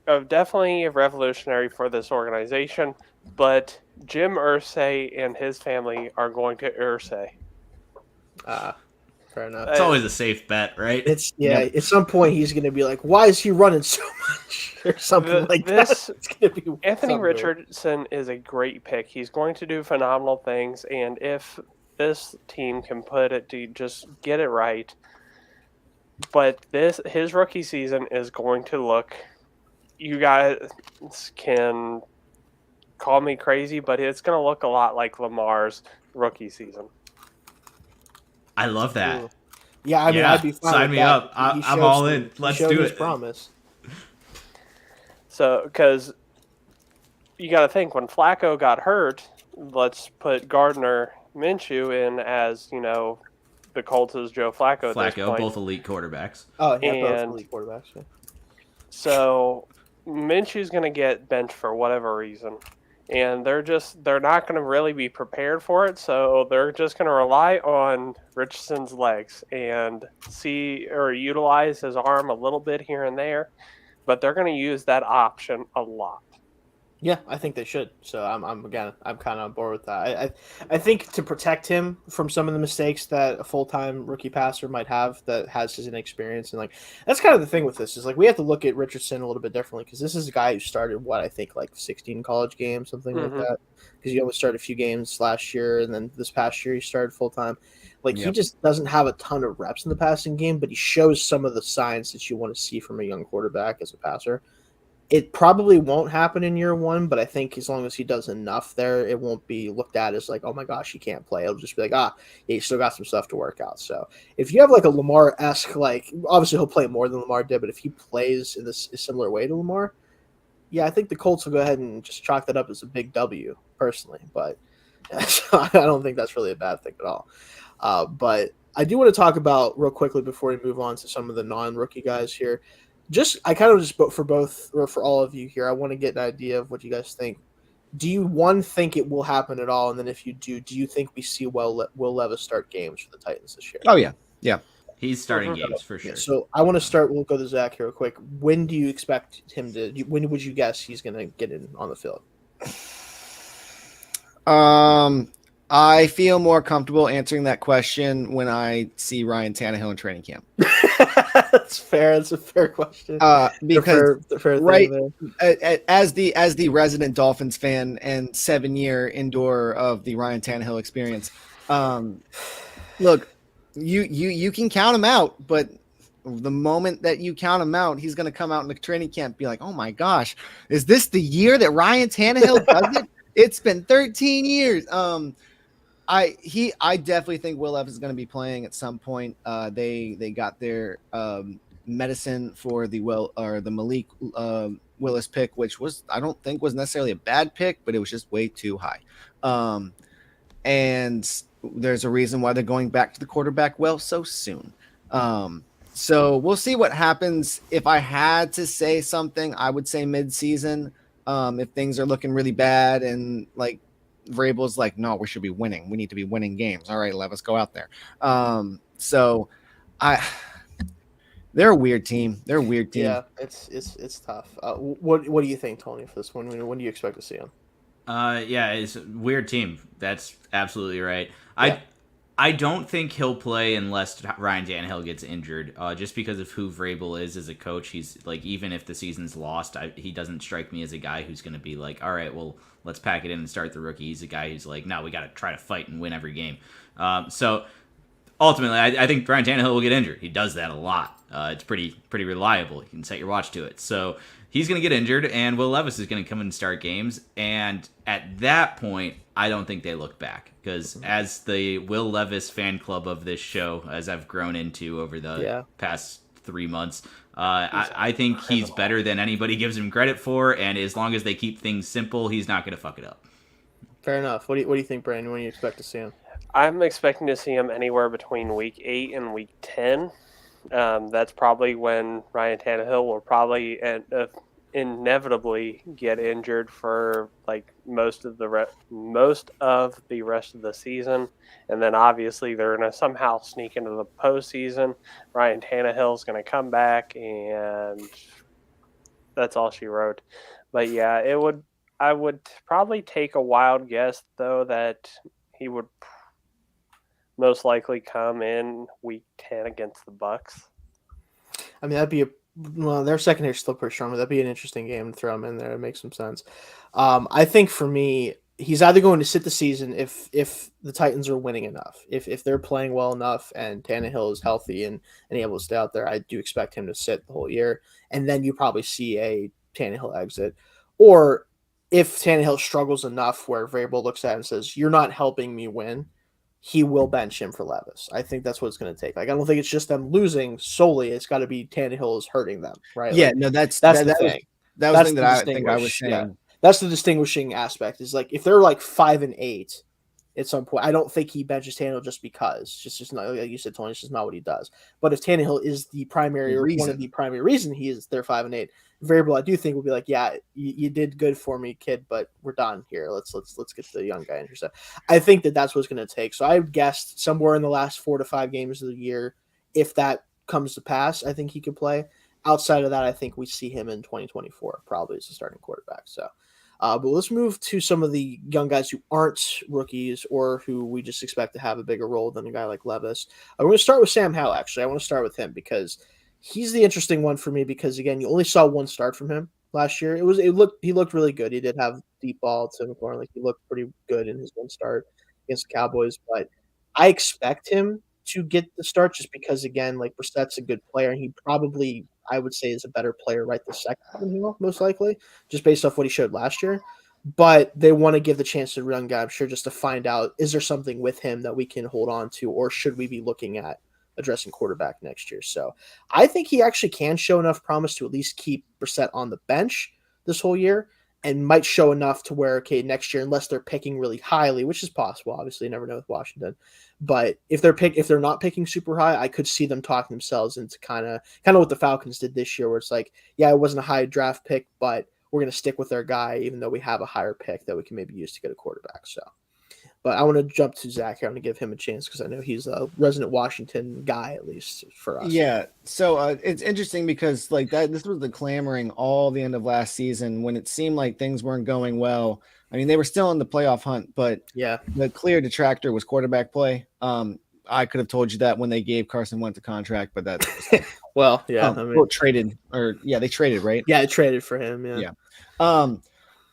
definitely revolutionary for this organization, but Jim Irsay and his family are going to Irsay. Fair enough. It's always a safe bet, right? At some point he's going to be like, "Why is he running so much?" or something like that. It's going to be Anthony Richardson is a great pick. He's going to do phenomenal things, and if this team can put it to just get it right, but his rookie season is going to look. You guys can call me crazy, but it's going to look a lot like Lamar's rookie season. I love that. Yeah, I mean, Yeah, I'd be fine sign with me that. up. I'm all in. He Let's showed do his it. promise. So, because you got to think when Flacco got hurt, let's put Gardner Minshew in as the Colts' Joe Flacco at this Flacco, point, both elite quarterbacks. Oh, yeah, both and elite quarterbacks. Yeah. so Minshew's going to get benched for whatever reason. And they're not going to really be prepared for it, so they're just going to rely on Richardson's legs and see or utilize his arm a little bit here and there, but they're going to use that option a lot. Yeah, I think they should. So I'm kind of on board with that. I think to protect him from some of the mistakes that a full time rookie passer might have that has his inexperience, and like that's kind of the thing with this is like we have to look at Richardson a little bit differently because this is a guy who started what I think like 16 college games, something like that. Because he only started a few games last year, and then this past year he started full time. Like he just doesn't have a ton of reps in the passing game, but he shows some of the signs that you want to see from a young quarterback as a passer. It probably won't happen in year one, but I think as long as he does enough there, it won't be looked at as like, oh my gosh, he can't play. It'll just be like, yeah, he still got some stuff to work out. So if you have like a Lamar-esque, like obviously he'll play more than Lamar did, but if he plays in this similar way to Lamar, yeah, I think the Colts will go ahead and just chalk that up as a big W personally. But I don't think that's really a bad thing at all. But I do want to talk about real quickly before we move on to some of the non-rookie guys here. I kind of just for all of you here, I want to get an idea of what you guys think. Do you think it will happen at all? And then if you do you think we see Will Levis start games for the Titans this year? Oh yeah. He's starting games for sure. Yeah, so I want to start. We'll go to Zach here real quick. When do you expect him to? When would you guess he's going to get in on the field? I feel more comfortable answering that question when I see Ryan Tannehill in training camp. That's fair. That's a fair question. Because fair right as as the resident Dolphins fan and 7-year indoor of the Ryan Tannehill experience, look, you can count him out, but the moment that you count him out, he's going to come out in the training camp and be like, oh my gosh, is this the year that Ryan Tannehill does it? It's been 13 years. I definitely think Will Levis is going to be playing at some point. They got their medicine for the Malik Willis pick, which I don't think was necessarily a bad pick, but it was just way too high. And there's a reason why they're going back to the quarterback well so soon. So we'll see what happens. If I had to say something, I would say mid-season. If things are looking really bad and like Vrabel's like, no, we should be winning. We need to be winning games. All right, Levis, go out there. They're a weird team. Yeah, it's tough. What do you think, Tony, for this one? When do you expect to see him? Yeah, it's a weird team. That's absolutely right. Yeah. I don't think he'll play unless Ryan Tannehill gets injured. Just because of who Vrabel is as a coach, he's like, even if the season's lost, he doesn't strike me as a guy who's going to be like, all right, well, let's pack it in and start the rookie. He's a guy who's like, no, we got to try to fight and win every game. So ultimately, I think Ryan Tannehill will get injured. He does that a lot. It's pretty reliable. You can set your watch to it. So he's going to get injured, and Will Levis is going to come in and start games. And at that point, I don't think they look back. Because as the Will Levis fan club of this show, as I've grown into over the past 3 months, I think he's better than anybody gives him credit for. And as long as they keep things simple, he's not going to fuck it up. Fair enough. What do you think, Brandon? When do you expect to see him? I'm expecting to see him anywhere between week 8 and week 10. That's probably when Ryan Tannehill will probably inevitably get injured for like most of the rest of the season, and then obviously they're going to somehow sneak into the postseason. Ryan Tannehill is going to come back, and that's all she wrote. But yeah, I would probably take a wild guess though that he would most likely come in week 10 against the Bucks. I mean, their secondary is still pretty strong, but that'd be an interesting game to throw him in there. It makes some sense. I think for me, he's either going to sit the season if the Titans are winning enough, if they're playing well enough and Tannehill is healthy and able to stay out there. I do expect him to sit the whole year, and then you probably see a Tannehill exit. Or if Tannehill struggles enough where Vrabel looks at it and says, "You're not helping me win," he will bench him for Levis. I think that's what it's going to take. Like, I don't think it's just them losing solely. It's got to be Tannehill is hurting them, right? Yeah, Like, no, that's that the was thing. that was the That's thing the that I think I was distinguish. Yeah, saying. that's the distinguishing aspect. Is like if they're like 5-8 at some point, I don't think he benches Tannehill just because. It's just not like you said, Tony. It's just not what he does. But if Tannehill is the primary or one of the primary reason he is there 5-8, variable I do think will be like, yeah, you did good for me, kid, but we're done here. Let's get the young guy interested. I think that's what's going to take. So I guessed somewhere in the last 4 to 5 games of the year, if that comes to pass, I think he could play. Outside of that, I think we see him in 2024 probably as a starting quarterback. So. But let's move to some of the young guys who aren't rookies or who we just expect to have a bigger role than a guy like Levis. I'm going to start with Sam Howell, actually. I want to start with him because he's the interesting one for me because, again, you only saw one start from him last year. He looked really good. He did have deep ball to McLaurin. Like, he looked pretty good in his one start against the Cowboys. But I expect him to get the start just because, again, like, Brissett's a good player, and he probably, I would say, is a better player right this second than him, most likely, just based off what he showed last year. But they want to give the chance to the young guy, I'm sure, just to find out, is there something with him that we can hold on to, or should we be looking at addressing quarterback next year? So I think he actually can show enough promise to at least keep Brissett on the bench this whole year and might show enough to where, okay, next year, unless they're picking really highly, which is possible, obviously, you never know with Washington. But if they're not picking super high, I could see them talking themselves into kind of what the Falcons did this year, where it's like, yeah, it wasn't a high draft pick, but we're going to stick with our guy, even though we have a higher pick that we can maybe use to get a quarterback. So, but I want to jump to Zach here. I want to give him a chance because I know he's a resident Washington guy, at least for us. Yeah. So it's interesting because like that, this was the clamoring all the end of last season when it seemed like things weren't going well. I mean, they were still in the playoff hunt, but yeah, the clear detractor was quarterback play. I could have told you that when they gave Carson Wentz a contract, but that's well, yeah, traded they traded, right? Yeah, they traded for him. Yeah.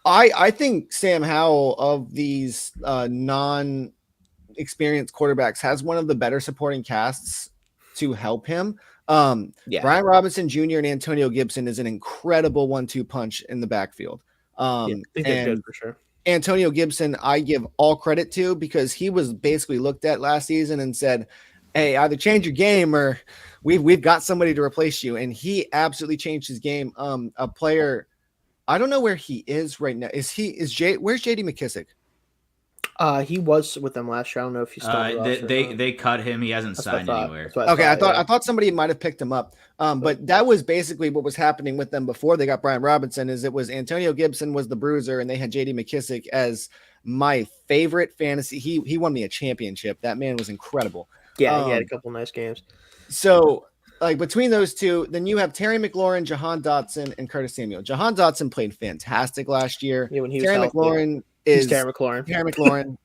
I think Sam Howell of these non-experienced quarterbacks has one of the better supporting casts to help him. Brian Robinson Jr. and Antonio Gibson is an incredible 1-2 punch in the backfield. They did good for sure. Antonio Gibson, I give all credit to because he was basically looked at last season and said, hey, either change your game or we've got somebody to replace you. And he absolutely changed his game. A player, I don't know where he is right now. Where's JD McKissick? He was with them last year. I don't know if he's still they cut him. He hasn't signed anywhere. I thought somebody might have picked him up. But that was basically what was happening with them before they got Brian Robinson. Is it was Antonio Gibson was the bruiser, and they had JD McKissick as my favorite fantasy. He won me a championship. That man was incredible. Yeah, he had a couple nice games. So like between those two, then you have Terry McLaurin, Jahan Dotson, and Curtis Samuel. Jahan Dotson played fantastic last year. Yeah, when he was Terry healthy. McLaurin is Terry McLaurin. Terry McLaurin.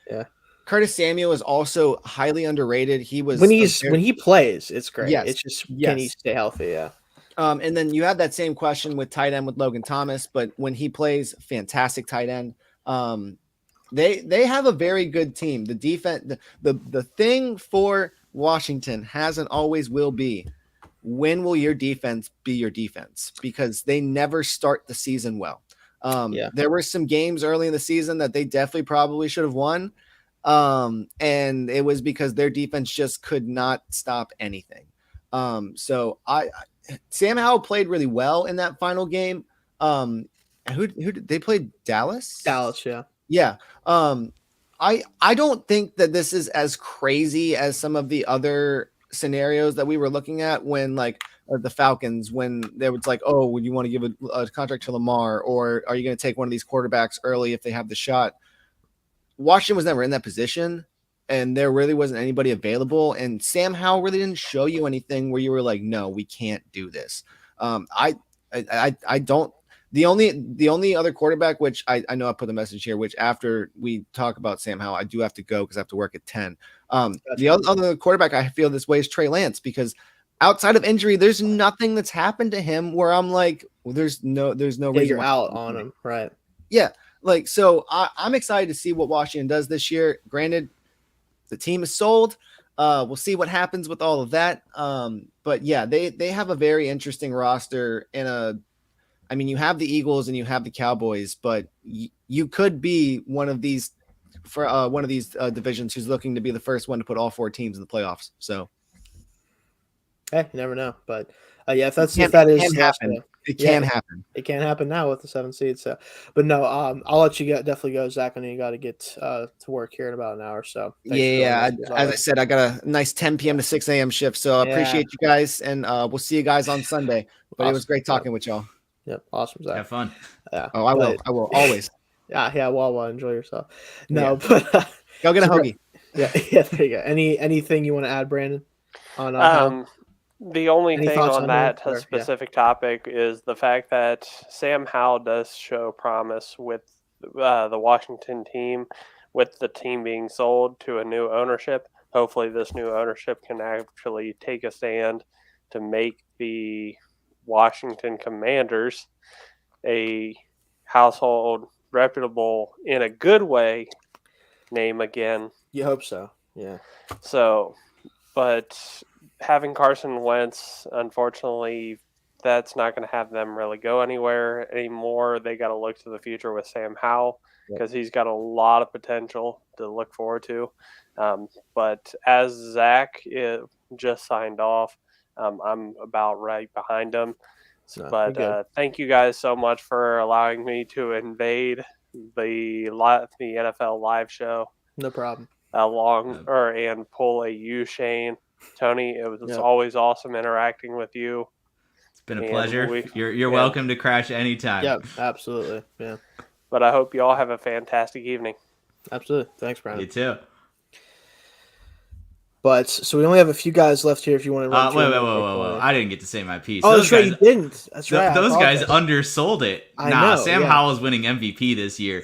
Yeah. Curtis Samuel is also highly underrated. He was when he plays, it's great. Yes, it's just can he stay healthy? Yeah. And then you have that same question with tight end with Logan Thomas, but when he plays, fantastic tight end. They have a very good team. The defense, the thing for Washington has and always will be, when will your defense be your defense? Because they never start the season well. There were some games early in the season that they definitely probably should have won. And it was because their defense just could not stop anything. So Sam Howell played really well in that final game. Who did they play? Dallas? Dallas, yeah. Yeah. I don't think that this is as crazy as some of the other scenarios that we were looking at when the Falcons, when they was like, oh, would you want to give a contract to Lamar, or are you going to take one of these quarterbacks early if they have the shot? Washington was never in that position, and there really wasn't anybody available. And Sam Howell really didn't show you anything where you were like, no, we can't do this. I don't. The only other quarterback, which I know I put the message here, which after we talk about Sam Howell, I do have to go because I have to work at 10. The other quarterback I feel this way is Trey Lance, because outside of injury, there's nothing that's happened to him where I'm like, well, there's no reason you're out on him, right? Yeah, so I'm excited to see what Washington does this year. Granted, the team is sold. We'll see what happens with all of that. But yeah, they have a very interesting roster I mean, you have the Eagles and you have the Cowboys, but you could be one of these for one of these divisions who's looking to be the first one to put all 4 teams in the playoffs. So Hey, you never know, but yeah, if that it is can happen. It yeah, can happen. it can happen now with the 7th seed. So, but no, I'll let you definitely go, Zach. I know you got to get to work here in about an hour. So, thanks for Yeah. joining us, As I said, I got a nice 10 p.m. to 6 a.m. shift. So I appreciate you guys, and we'll see you guys on Sunday. But it was great talking with y'all. Yep, awesome, Zach. Have fun. Yeah. Oh, I will always. Yeah. Well, enjoy yourself. No, Yeah. but Go get a hoagie. Yeah. There you go. Anything you want to add, Brandon? The only Any thing thoughts on on that him, or- specific topic is the fact that Sam Howell does show promise with the Washington team, with the team being sold to a new ownership. Hopefully, this new ownership can actually take a stand to make the Washington Commanders a household, reputable, in a good way, name again. You hope so. Yeah. So, but having Carson Wentz, unfortunately, that's not going to have them really go anywhere anymore. They got to look to the future with Sam Howell because he's got a lot of potential to look forward to. But as Zach just signed off, I'm about right behind him. But thank you guys so much for allowing me to invade the NFL live show. No problem. And pull a you, Shayne. Tony, it was always awesome interacting with you. It's been a pleasure. You're welcome to crash anytime. Yep, absolutely. Yeah. But I hope you all have a fantastic evening. Absolutely. Thanks, Brandon. You too. But so we only have a few guys left here. If you want to run wait! I didn't get to say my piece. Oh, that's right, you didn't. That's right. Those guys undersold it. Sam Howell's winning MVP this year.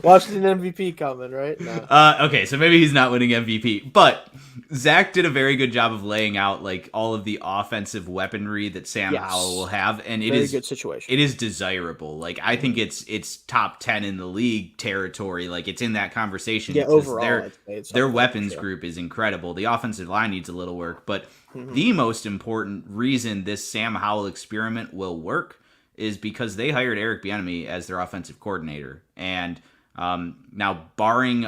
Washington MVP coming, right? No. Okay, so maybe he's not winning MVP, but Zach did a very good job of laying out like all of the offensive weaponry that Sam Howell will have, and it is good situation. It is desirable. Like I think it's top 10 in the league territory. Like it's in that conversation. Yeah, overall, their weapons group is incredible. The offensive line needs a little work, but the most important reason this Sam Howell experiment will work is because they hired Eric Bieniemy as their offensive coordinator, and now barring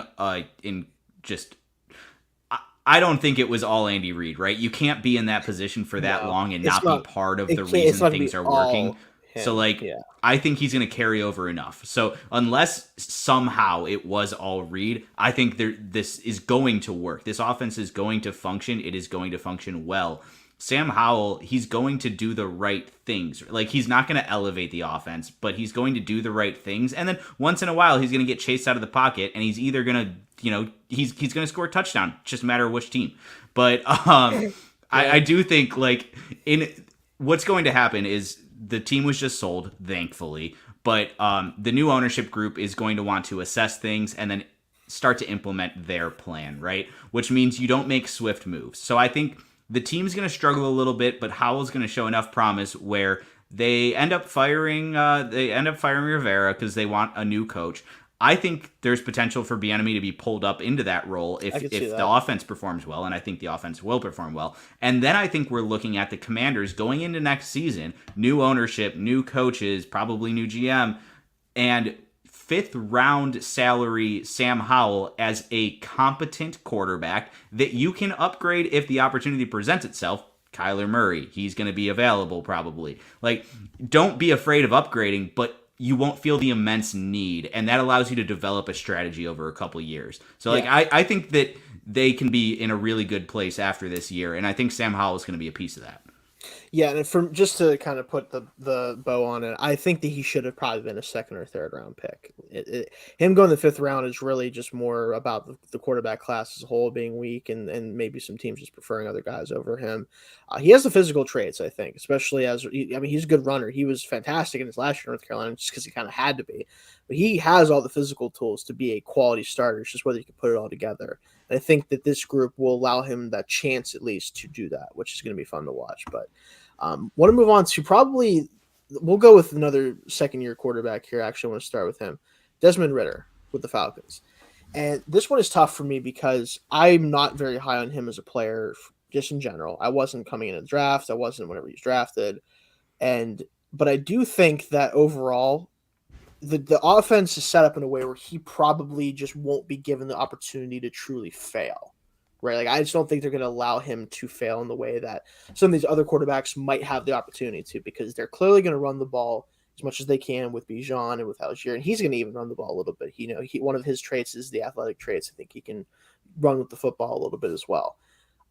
I don't think it was all Andy Reid, right? You can't be in that position for that long and not be part of the reason things are working. So I think he's going to carry over enough. So unless somehow it was all Reid, I think this is going to work. This offense is going to function. It is going to function well. Sam Howell, he's going to do the right things. Like, he's not going to elevate the offense, but he's going to do the right things. And then once in a while, he's going to get chased out of the pocket, and he's either going to, he's going to score a touchdown. It's just a matter of which team. But I do think, like, what's going to happen is the team was just sold, thankfully. But the new ownership group is going to want to assess things and then start to implement their plan, right? Which means you don't make swift moves. So I think the team's going to struggle a little bit, but Howell's going to show enough promise where they end up firing Rivera because they want a new coach. I think there's potential for Bieniemy to be pulled up into that role if the offense performs well, and I think the offense will perform well. And then I think we're looking at the Commanders going into next season, new ownership, new coaches, probably new GM, and fifth-round salary Sam Howell as a competent quarterback that you can upgrade if the opportunity presents itself. Kyler Murray, he's going to be available probably. Like, don't be afraid of upgrading, but you won't feel the immense need, and that allows you to develop a strategy over a couple years. So, I think that they can be in a really good place after this year, and I think Sam Howell is going to be a piece of that. Yeah, and just to kind of put the bow on it, I think that he should have probably been a second or third round pick. Him going the fifth round is really just more about the quarterback class as a whole being weak and maybe some teams just preferring other guys over him. He has the physical traits, I think, especially he's a good runner. He was fantastic in his last year in North Carolina just because he kind of had to be. But he has all the physical tools to be a quality starter. It's just whether he can put it all together. And I think that this group will allow him that chance at least to do that, which is going to be fun to watch. But want to move on to we'll go with another second-year quarterback here. Actually, I want to start with him. Desmond Ridder with the Falcons. And this one is tough for me because I'm not very high on him as a player just in general. I wasn't coming in the draft. I wasn't whenever he was drafted. But I do think that overall the offense is set up in a way where he probably just won't be given the opportunity to truly fail. Right? Like I just don't think they're going to allow him to fail in the way that some of these other quarterbacks might have the opportunity to, because they're clearly going to run the ball as much as they can with Bijan and with Algier, and he's going to even run the ball a little bit. One of his traits is the athletic traits. I think he can run with the football a little bit as well.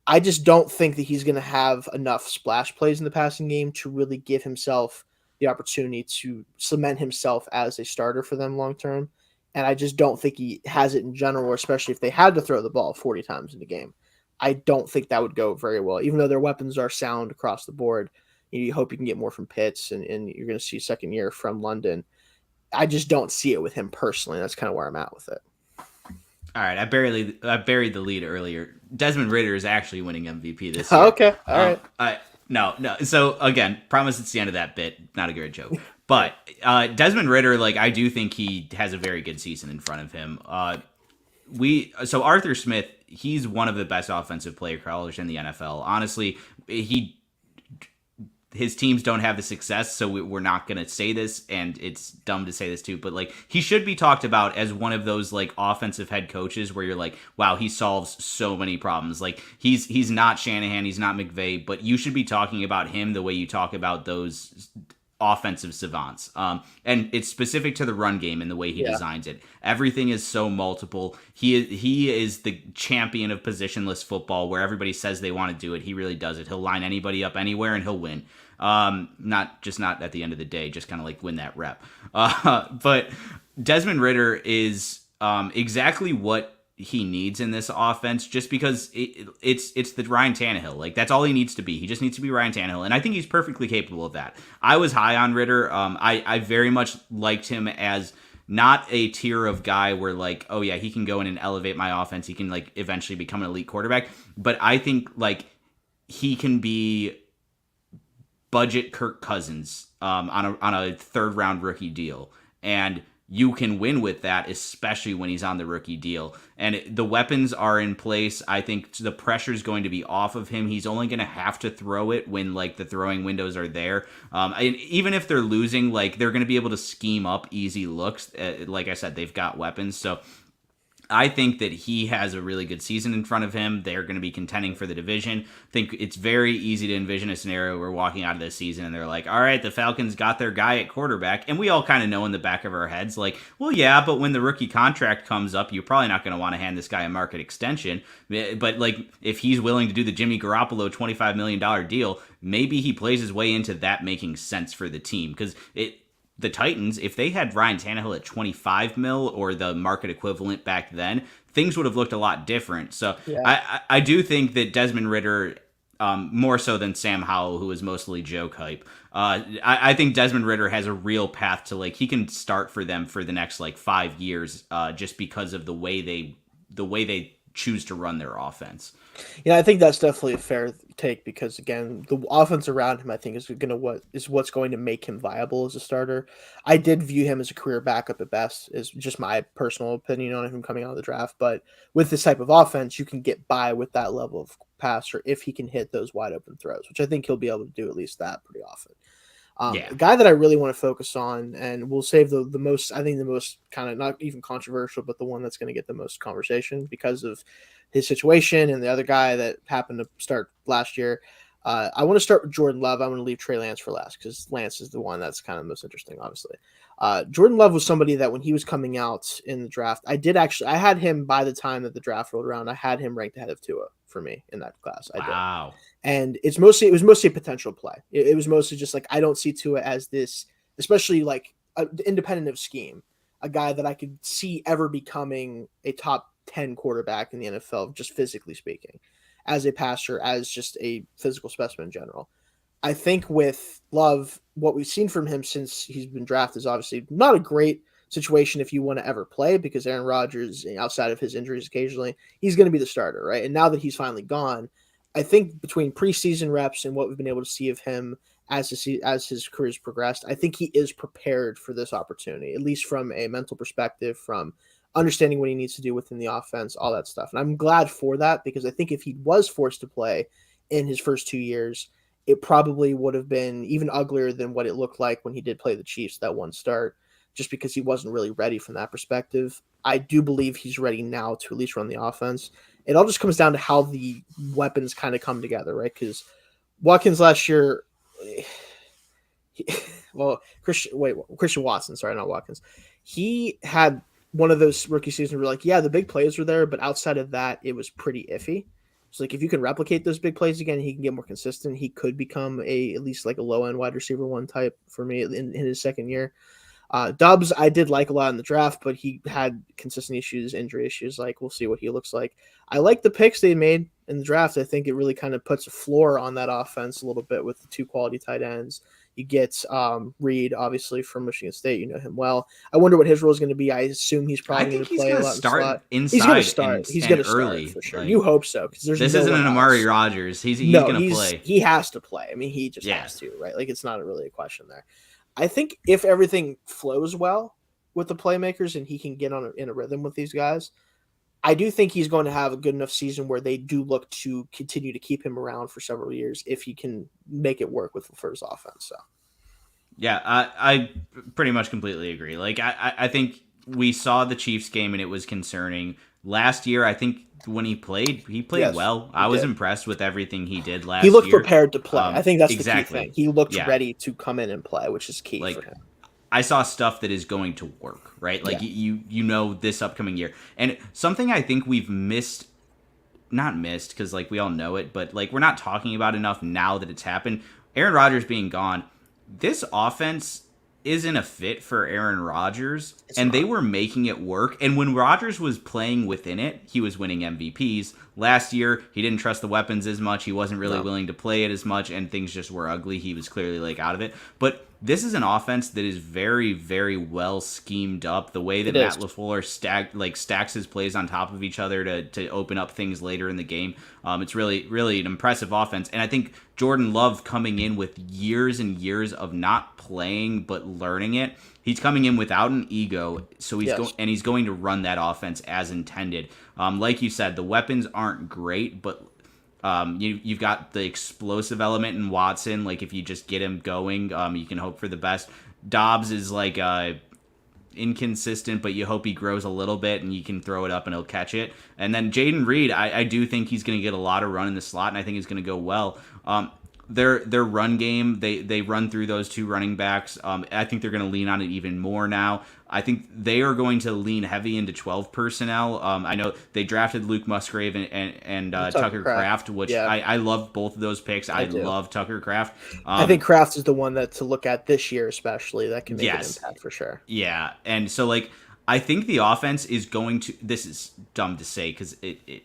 I just don't think that he's going to have enough splash plays in the passing game to really give himself the opportunity to cement himself as a starter for them long term. And I just don't think he has it in general, especially if they had to throw the ball 40 times in the game. I don't think that would go very well, even though their weapons are sound across the board. You hope you can get more from Pitts, and you're going to see second year from London. I just don't see it with him personally. That's kind of where I'm at with it. All right, I buried the lead earlier. Desmond Ridder is actually winning MVP this year. Okay, all right. No. So again, promise it's the end of that bit. Not a good joke. But Desmond Ridder, like I do think he has a very good season in front of him. So Arthur Smith, he's one of the best offensive play callers in the NFL. Honestly, his teams don't have the success, so we're not going to say this, and it's dumb to say this too, but like he should be talked about as one of those like offensive head coaches where you're like, wow, he solves so many problems. Like he's not Shanahan, he's not McVay, but you should be talking about him the way you talk about those offensive savants. And it's specific to the run game and the way he designs it. Everything is so multiple. He is the champion of positionless football, where everybody says they want to do it. He really does it. He'll line anybody up anywhere and he'll win. Not at the end of the day, just kind of like win that rep. But Desmond Ridder is exactly what he needs in this offense, just because it's the Ryan Tannehill. Like that's all he needs to be. He just needs to be Ryan Tannehill, and I think he's perfectly capable of that. I was high on Ridder. I very much liked him as not a tier of guy where like, oh yeah, he can go in and elevate my offense. He can like eventually become an elite quarterback. But I think like he can be budget Kirk Cousins on a third round rookie deal, and you can win with that, especially when he's on the rookie deal. And the weapons are in place. I think the pressure is going to be off of him. He's only going to have to throw it when like the throwing windows are there. And even if they're losing, like they're going to be able to scheme up easy looks. Like I said, they've got weapons. So I think that he has a really good season in front of him. They're going to be contending for the division. I think it's very easy to envision a scenario where we're walking out of this season and they're like, all right, the Falcons got their guy at quarterback. And we all kind of know in the back of our heads, like, well, yeah, but when the rookie contract comes up, you're probably not going to want to hand this guy a market extension. But like, if he's willing to do the Jimmy Garoppolo $25 million deal, maybe he plays his way into that making sense for the team. Because the Titans, if they had Ryan Tannehill at 25 mil or the market equivalent back then, things would have looked a lot different. So yeah. I do think that Desmond Ridder, more so than Sam Howell, who is mostly joke hype, I think Desmond Ridder has a real path to like, he can start for them for the next like 5 years, just because of the way they choose to run their offense. Yeah, I think that's definitely a fair take, because again, the offense around him, I think, is what's going to make him viable as a starter. I did view him as a career backup at best, is just my personal opinion on him coming out of the draft. But with this type of offense, you can get by with that level of passer if he can hit those wide open throws, which I think he'll be able to do at least that pretty often. The guy that I really want to focus on, and we'll save the most, I think the most kind of not even controversial, but the one that's going to get the most conversation because of his situation and the other guy that happened to start last year. I want to start with Jordan Love. I'm going to leave Trey Lance for last because Lance is the one that's kind of most interesting, obviously. Jordan Love was somebody that when he was coming out in the draft, I had him by the time that the draft rolled around. I had him ranked ahead of Tua for me in that class. Wow. And it was mostly a potential play. It was mostly just like, I don't see Tua as this, especially like independent of scheme, a guy that I could see ever becoming a top 10 quarterback in the NFL, just physically speaking, as a passer, as just a physical specimen in general. I think with Love, what we've seen from him since he's been drafted is obviously not a great situation if you want to ever play, because Aaron Rodgers, outside of his injuries occasionally, he's going to be the starter, right? And now that he's finally gone, I think between preseason reps and what we've been able to see of him as his career's progressed, I think he is prepared for this opportunity, at least from a mental perspective, from understanding what he needs to do within the offense, all that stuff. And I'm glad for that, because I think if he was forced to play in his first 2 years, it probably would have been even uglier than what it looked like when he did play the Chiefs that one start. just because he wasn't really ready from that perspective. I do believe he's ready now to at least run the offense. It all just comes down to how the weapons kind of come together, right? Because Watkins last year, Christian Watson, sorry, not Watkins. He had one of those rookie seasons where like, yeah, the big plays were there, but outside of that, it was pretty iffy. So like if you can replicate those big plays again, he can get more consistent. He could become at least like a low end wide receiver one type for me in his second year. Dobbs, I did like a lot in the draft, but he had consistent issues, injury issues. Like, we'll see what he looks like. I like the picks they made in the draft. I think it really kind of puts a floor on that offense a little bit with the two quality tight ends. You get Reed, obviously, from Michigan State. You know him well. I wonder what his role is going to be. I assume he's probably going to play a lot in slot. Inside. He's going to start. He's going to early start for sure. like, you hope so, because there's this no isn't an Amari else. Rodgers. He's going to play. He has to play. I mean, he just has to, right? Like, it's not really a question there. I think if everything flows well with the playmakers and he can get in a rhythm with these guys, I do think he's going to have a good enough season where they do look to continue to keep him around for several years if he can make it work with LaFleur's offense. So, yeah, I pretty much completely agree. Like, I think we saw the Chiefs game and it was concerning. Last year, I think when he played yes, well. I was impressed with everything he did last year. He looked prepared to play. I think that's exactly. the key thing. He looked ready to come in and play, which is key for him. I saw stuff that is going to work, right? Like you know this upcoming year. And something I think we've not missed because like we all know it, but like we're not talking about enough now that it's happened. Aaron Rodgers being gone, this offense isn't a fit for Aaron Rodgers, and they were making it work. And when Rodgers was playing within it, he was winning MVPs. Last year, he didn't trust the weapons as much. He wasn't really willing to play it as much, and things just were ugly. He was clearly like out of it. But this is an offense that is very, very well schemed up. The way that Matt LaFleur stacks his plays on top of each other to open up things later in the game. It's really, really an impressive offense. And I think Jordan Love coming in with years and years of not playing but learning it. He's coming in without an ego, so he's going to run that offense as intended. Like you said, the weapons aren't great, but you've got the explosive element in Watson. Like if you just get him going, you can hope for the best. Dobbs is like inconsistent, but you hope he grows a little bit and you can throw it up and he'll catch it. And then Jaden Reed, I do think he's going to get a lot of run in the slot, and I think he's going to go well. Their run game, they run through those two running backs. I think they're going to lean on it even more now. I think they are going to lean heavy into 12 personnel. I know they drafted Luke Musgrave and Tucker Kraft, which I love both of those picks. I love Tucker Kraft. I think Kraft is the one to look at this year, especially that can make an impact for sure. Yeah, and so like I think the offense is going to. This is dumb to say because it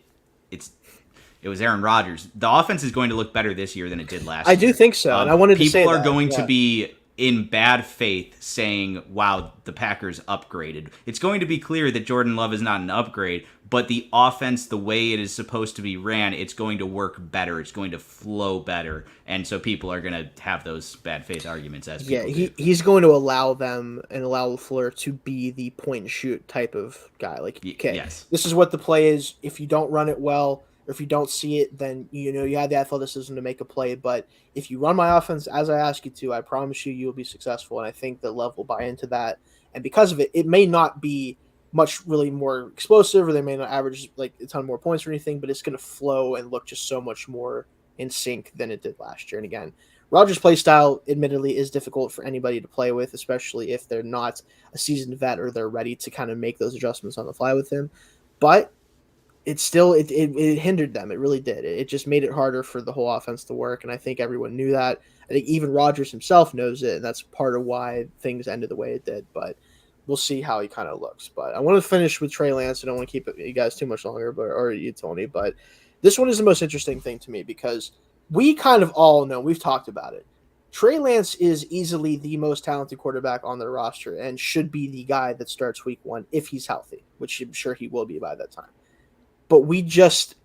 was Aaron Rodgers. The offense is going to look better this year than it did last year. I do think so, and I wanted to say people are going to be in bad faith saying, wow, the Packers upgraded. It's going to be clear that Jordan Love is not an upgrade, but the offense, the way it is supposed to be ran, it's going to work better. It's going to flow better. And so people are going to have those bad faith arguments as people do. He's going to allow them and allow LaFleur to be the point and shoot type of guy. Like, okay, this is what the play is. If you don't run it well, or if you don't see it, then you have the athleticism to make a play. But if you run my offense as I ask you to, I promise you'll be successful. And I think that Love will buy into that. And because of it, it may not be much really more explosive, or they may not average like a ton more points or anything, but it's going to flow and look just so much more in sync than it did last year. And again, Rodgers' play style, admittedly, is difficult for anybody to play with, especially if they're not a seasoned vet or they're ready to kind of make those adjustments on the fly with him. But it hindered them. It really did. It just made it harder for the whole offense to work, and I think everyone knew that. I think even Rodgers himself knows it, and that's part of why things ended the way it did. But we'll see how he kind of looks. But I want to finish with Trey Lance. I don't want to keep you guys too much longer, or you, Tony. But this one is the most interesting thing to me because we kind of all know, we've talked about it. Trey Lance is easily the most talented quarterback on their roster and should be the guy that starts week 1 if he's healthy, which I'm sure he will be by that time. But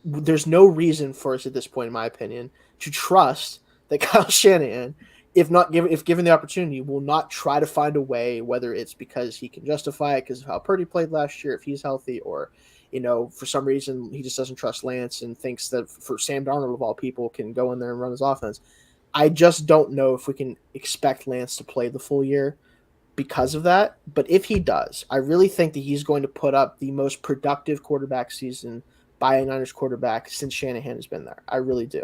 there's no reason for us at this point, in my opinion, to trust that Kyle Shanahan, if given the opportunity, will not try to find a way, whether it's because he can justify it because of how Purdy played last year, if he's healthy, or, for some reason he just doesn't trust Lance and thinks that for Sam Darnold of all people can go in there and run his offense. I just don't know if we can expect Lance to play the full year. because of that. But if he does, I really think that he's going to put up the most productive quarterback season by a Niners quarterback since Shanahan has been there. I really do.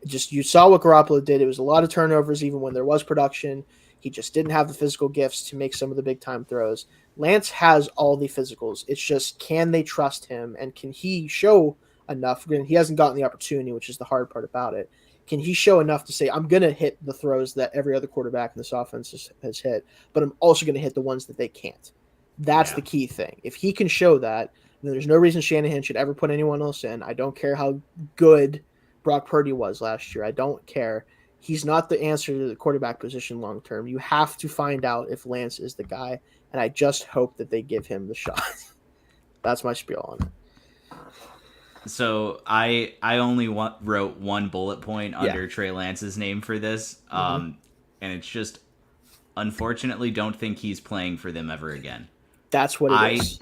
Just you saw what Garoppolo did. It was a lot of turnovers even when there was production. He just didn't have the physical gifts to make some of the big time throws. Lance has all the physicals. It's just, can they trust him, and can he show enough? He hasn't gotten the opportunity, which is the hard part about it. Can he show enough to say, I'm going to hit the throws that every other quarterback in this offense has hit, but I'm also going to hit the ones that they can't? That's the key thing. If he can show that, then there's no reason Shanahan should ever put anyone else in. I don't care how good Brock Purdy was last year. I don't care. He's not the answer to the quarterback position long term. You have to find out if Lance is the guy, and I just hope that they give him the shot. That's my spiel on it. So I only wrote one bullet point under Trey Lance's name for this, and it's just, unfortunately, don't think he's playing for them ever again. That's what it is.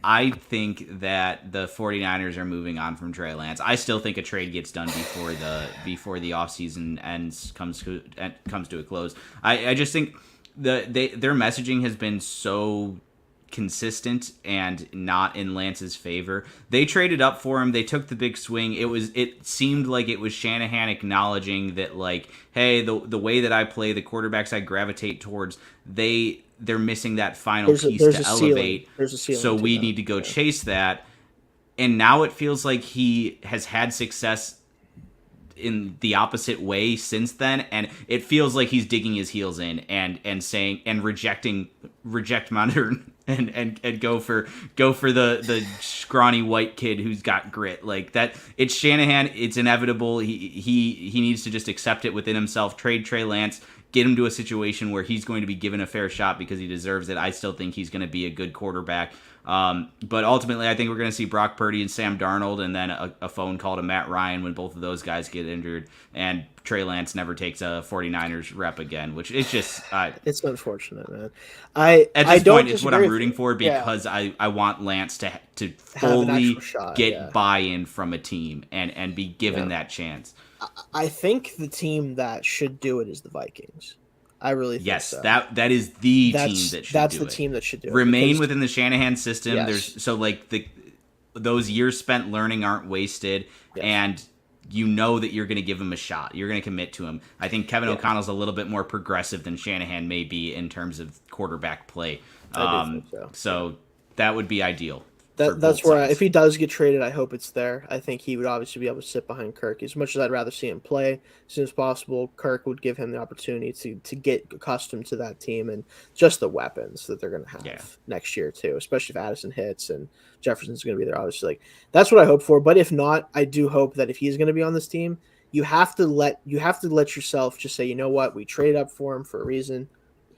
I think that the 49ers are moving on from Trey Lance. I still think a trade gets done before the offseason comes to a close. I just think their messaging has been so consistent and not in Lance's favor. They traded up for him. They took the big swing. It seemed like it was Shanahan acknowledging that, like, hey, the way that I play, the quarterbacks I gravitate towards, they're missing that final piece to elevate. So we need to go chase that. And now it feels like he has had success in the opposite way since then, and it feels like he's digging his heels in and saying and reject modern and go for the scrawny white kid who's got grit. Like that, it's Shanahan. It's inevitable. He needs to just accept it within himself. Trade Trey Lance. Get him to a situation where he's going to be given a fair shot because he deserves it. I still think he's going to be a good quarterback. But ultimately, I think we're going to see Brock Purdy and Sam Darnold, and then a phone call to Matt Ryan when both of those guys get injured, and Trey Lance never takes a 49ers rep again, which is just... it's unfortunate, man. At this point, it's what I'm rooting for, because I want Lance to fully get buy-in from a team and be given that chance. I think the team that should do it is the Vikings. I really think so. That is the team that should do it. That's the team that should do it. Remain within the Shanahan system. Yes. Those years spent learning aren't wasted, and you know that you're going to give him a shot. You're going to commit to him. I think Kevin O'Connell's a little bit more progressive than Shanahan may be in terms of quarterback play. I do think so that would be ideal. That's where if he does get traded, I hope it's there. I think he would obviously be able to sit behind Kirk. As much as I'd rather see him play as soon as possible, Kirk would give him the opportunity to get accustomed to that team and just the weapons that they're going to have next year too, especially if Addison hits and Jefferson's going to be there. Obviously, like that's what I hope for. But if not, I do hope that if he's going to be on this team, you have to let yourself just say, you know what, we traded up for him for a reason.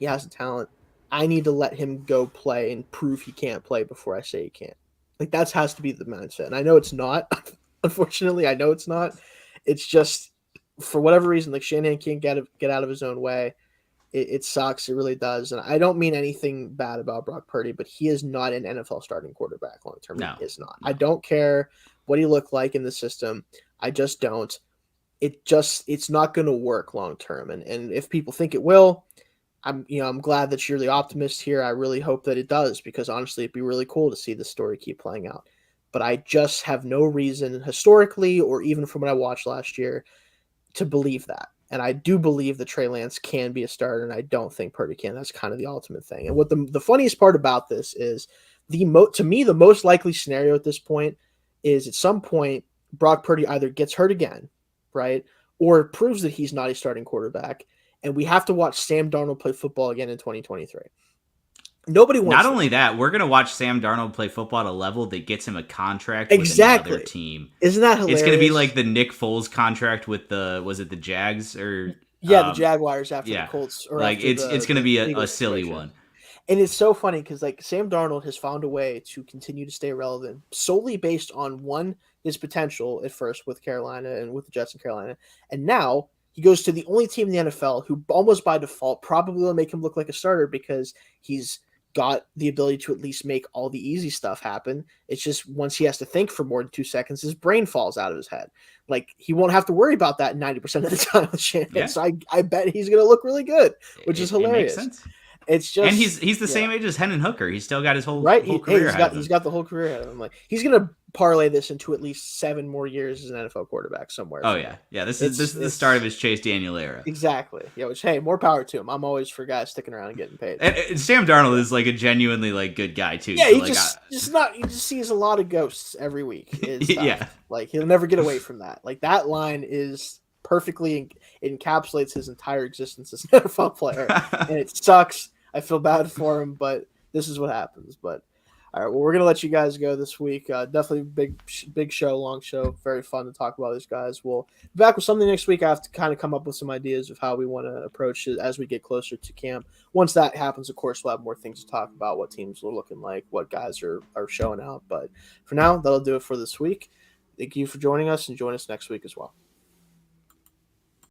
He has the talent. I need to let him go play and prove he can't play before I say he can't. Like that has to be the mindset. And I know it's not, unfortunately, I know it's not. It's just for whatever reason, like Shanahan can't get out of his own way. It sucks. It really does. And I don't mean anything bad about Brock Purdy, but he is not an NFL starting quarterback long term. No, he is not. No. I don't care what he looked like in the system. I just don't. It's not going to work long term. And if people think it will, I'm glad that you're the optimist here. I really hope that it does, because honestly, it'd be really cool to see this story keep playing out. But I just have no reason historically, or even from what I watched last year, to believe that. And I do believe that Trey Lance can be a starter, and I don't think Purdy can. That's kind of the ultimate thing. And what the funniest part about this is, to me, the most likely scenario at this point is at some point Brock Purdy either gets hurt again, right, or proves that he's not a starting quarterback, and we have to watch Sam Darnold play football again in 2023. Nobody wants. Not only that, we're going to watch Sam Darnold play football at a level that gets him a contract with another team. Isn't that hilarious? It's going to be like the Nick Foles contract with the Jags or the Jaguars after the Colts. Or like it's going to be a silly one. And it's so funny because like Sam Darnold has found a way to continue to stay relevant solely based on his potential at first with Carolina and with the Jets in Carolina, and now he goes to the only team in the NFL who almost by default probably will make him look like a starter because he's got the ability to at least make all the easy stuff happen. It's just once he has to think for more than 2 seconds, his brain falls out of his head. Like he won't have to worry about that 90% of the time with Shanahan. Yeah. So I bet he's going to look really good, which is hilarious. It makes sense. It's just, and he's the same age as Hendon Hooker. He's still got his whole right. whole career. He's got the whole career ahead of him. Like he's gonna parlay this into at least 7 more years as an NFL quarterback somewhere. Oh yeah, yeah. This is the start of his Chase Daniel era. Exactly. Yeah. Which, hey, more power to him. I'm always for guys sticking around and getting paid. And Sam Darnold is like a genuinely like good guy too. Yeah, so, he like, he just sees a lot of ghosts every week. It's tough. Yeah. Like he'll never get away from that. Like that line is perfectly encapsulates his entire existence as an NFL player, and it sucks. I feel bad for him, but this is what happens. But all right, well, we're gonna let you guys go this week. Definitely big show, long show, very fun to talk about these guys. We'll be back with something next week. I have to kind of come up with some ideas of how we want to approach it as we get closer to camp. Once that happens, of course, we'll have more things to talk about, what teams are looking like, what guys are showing out. But for now, that'll do it for this week. Thank you for joining us, and join us next week as well.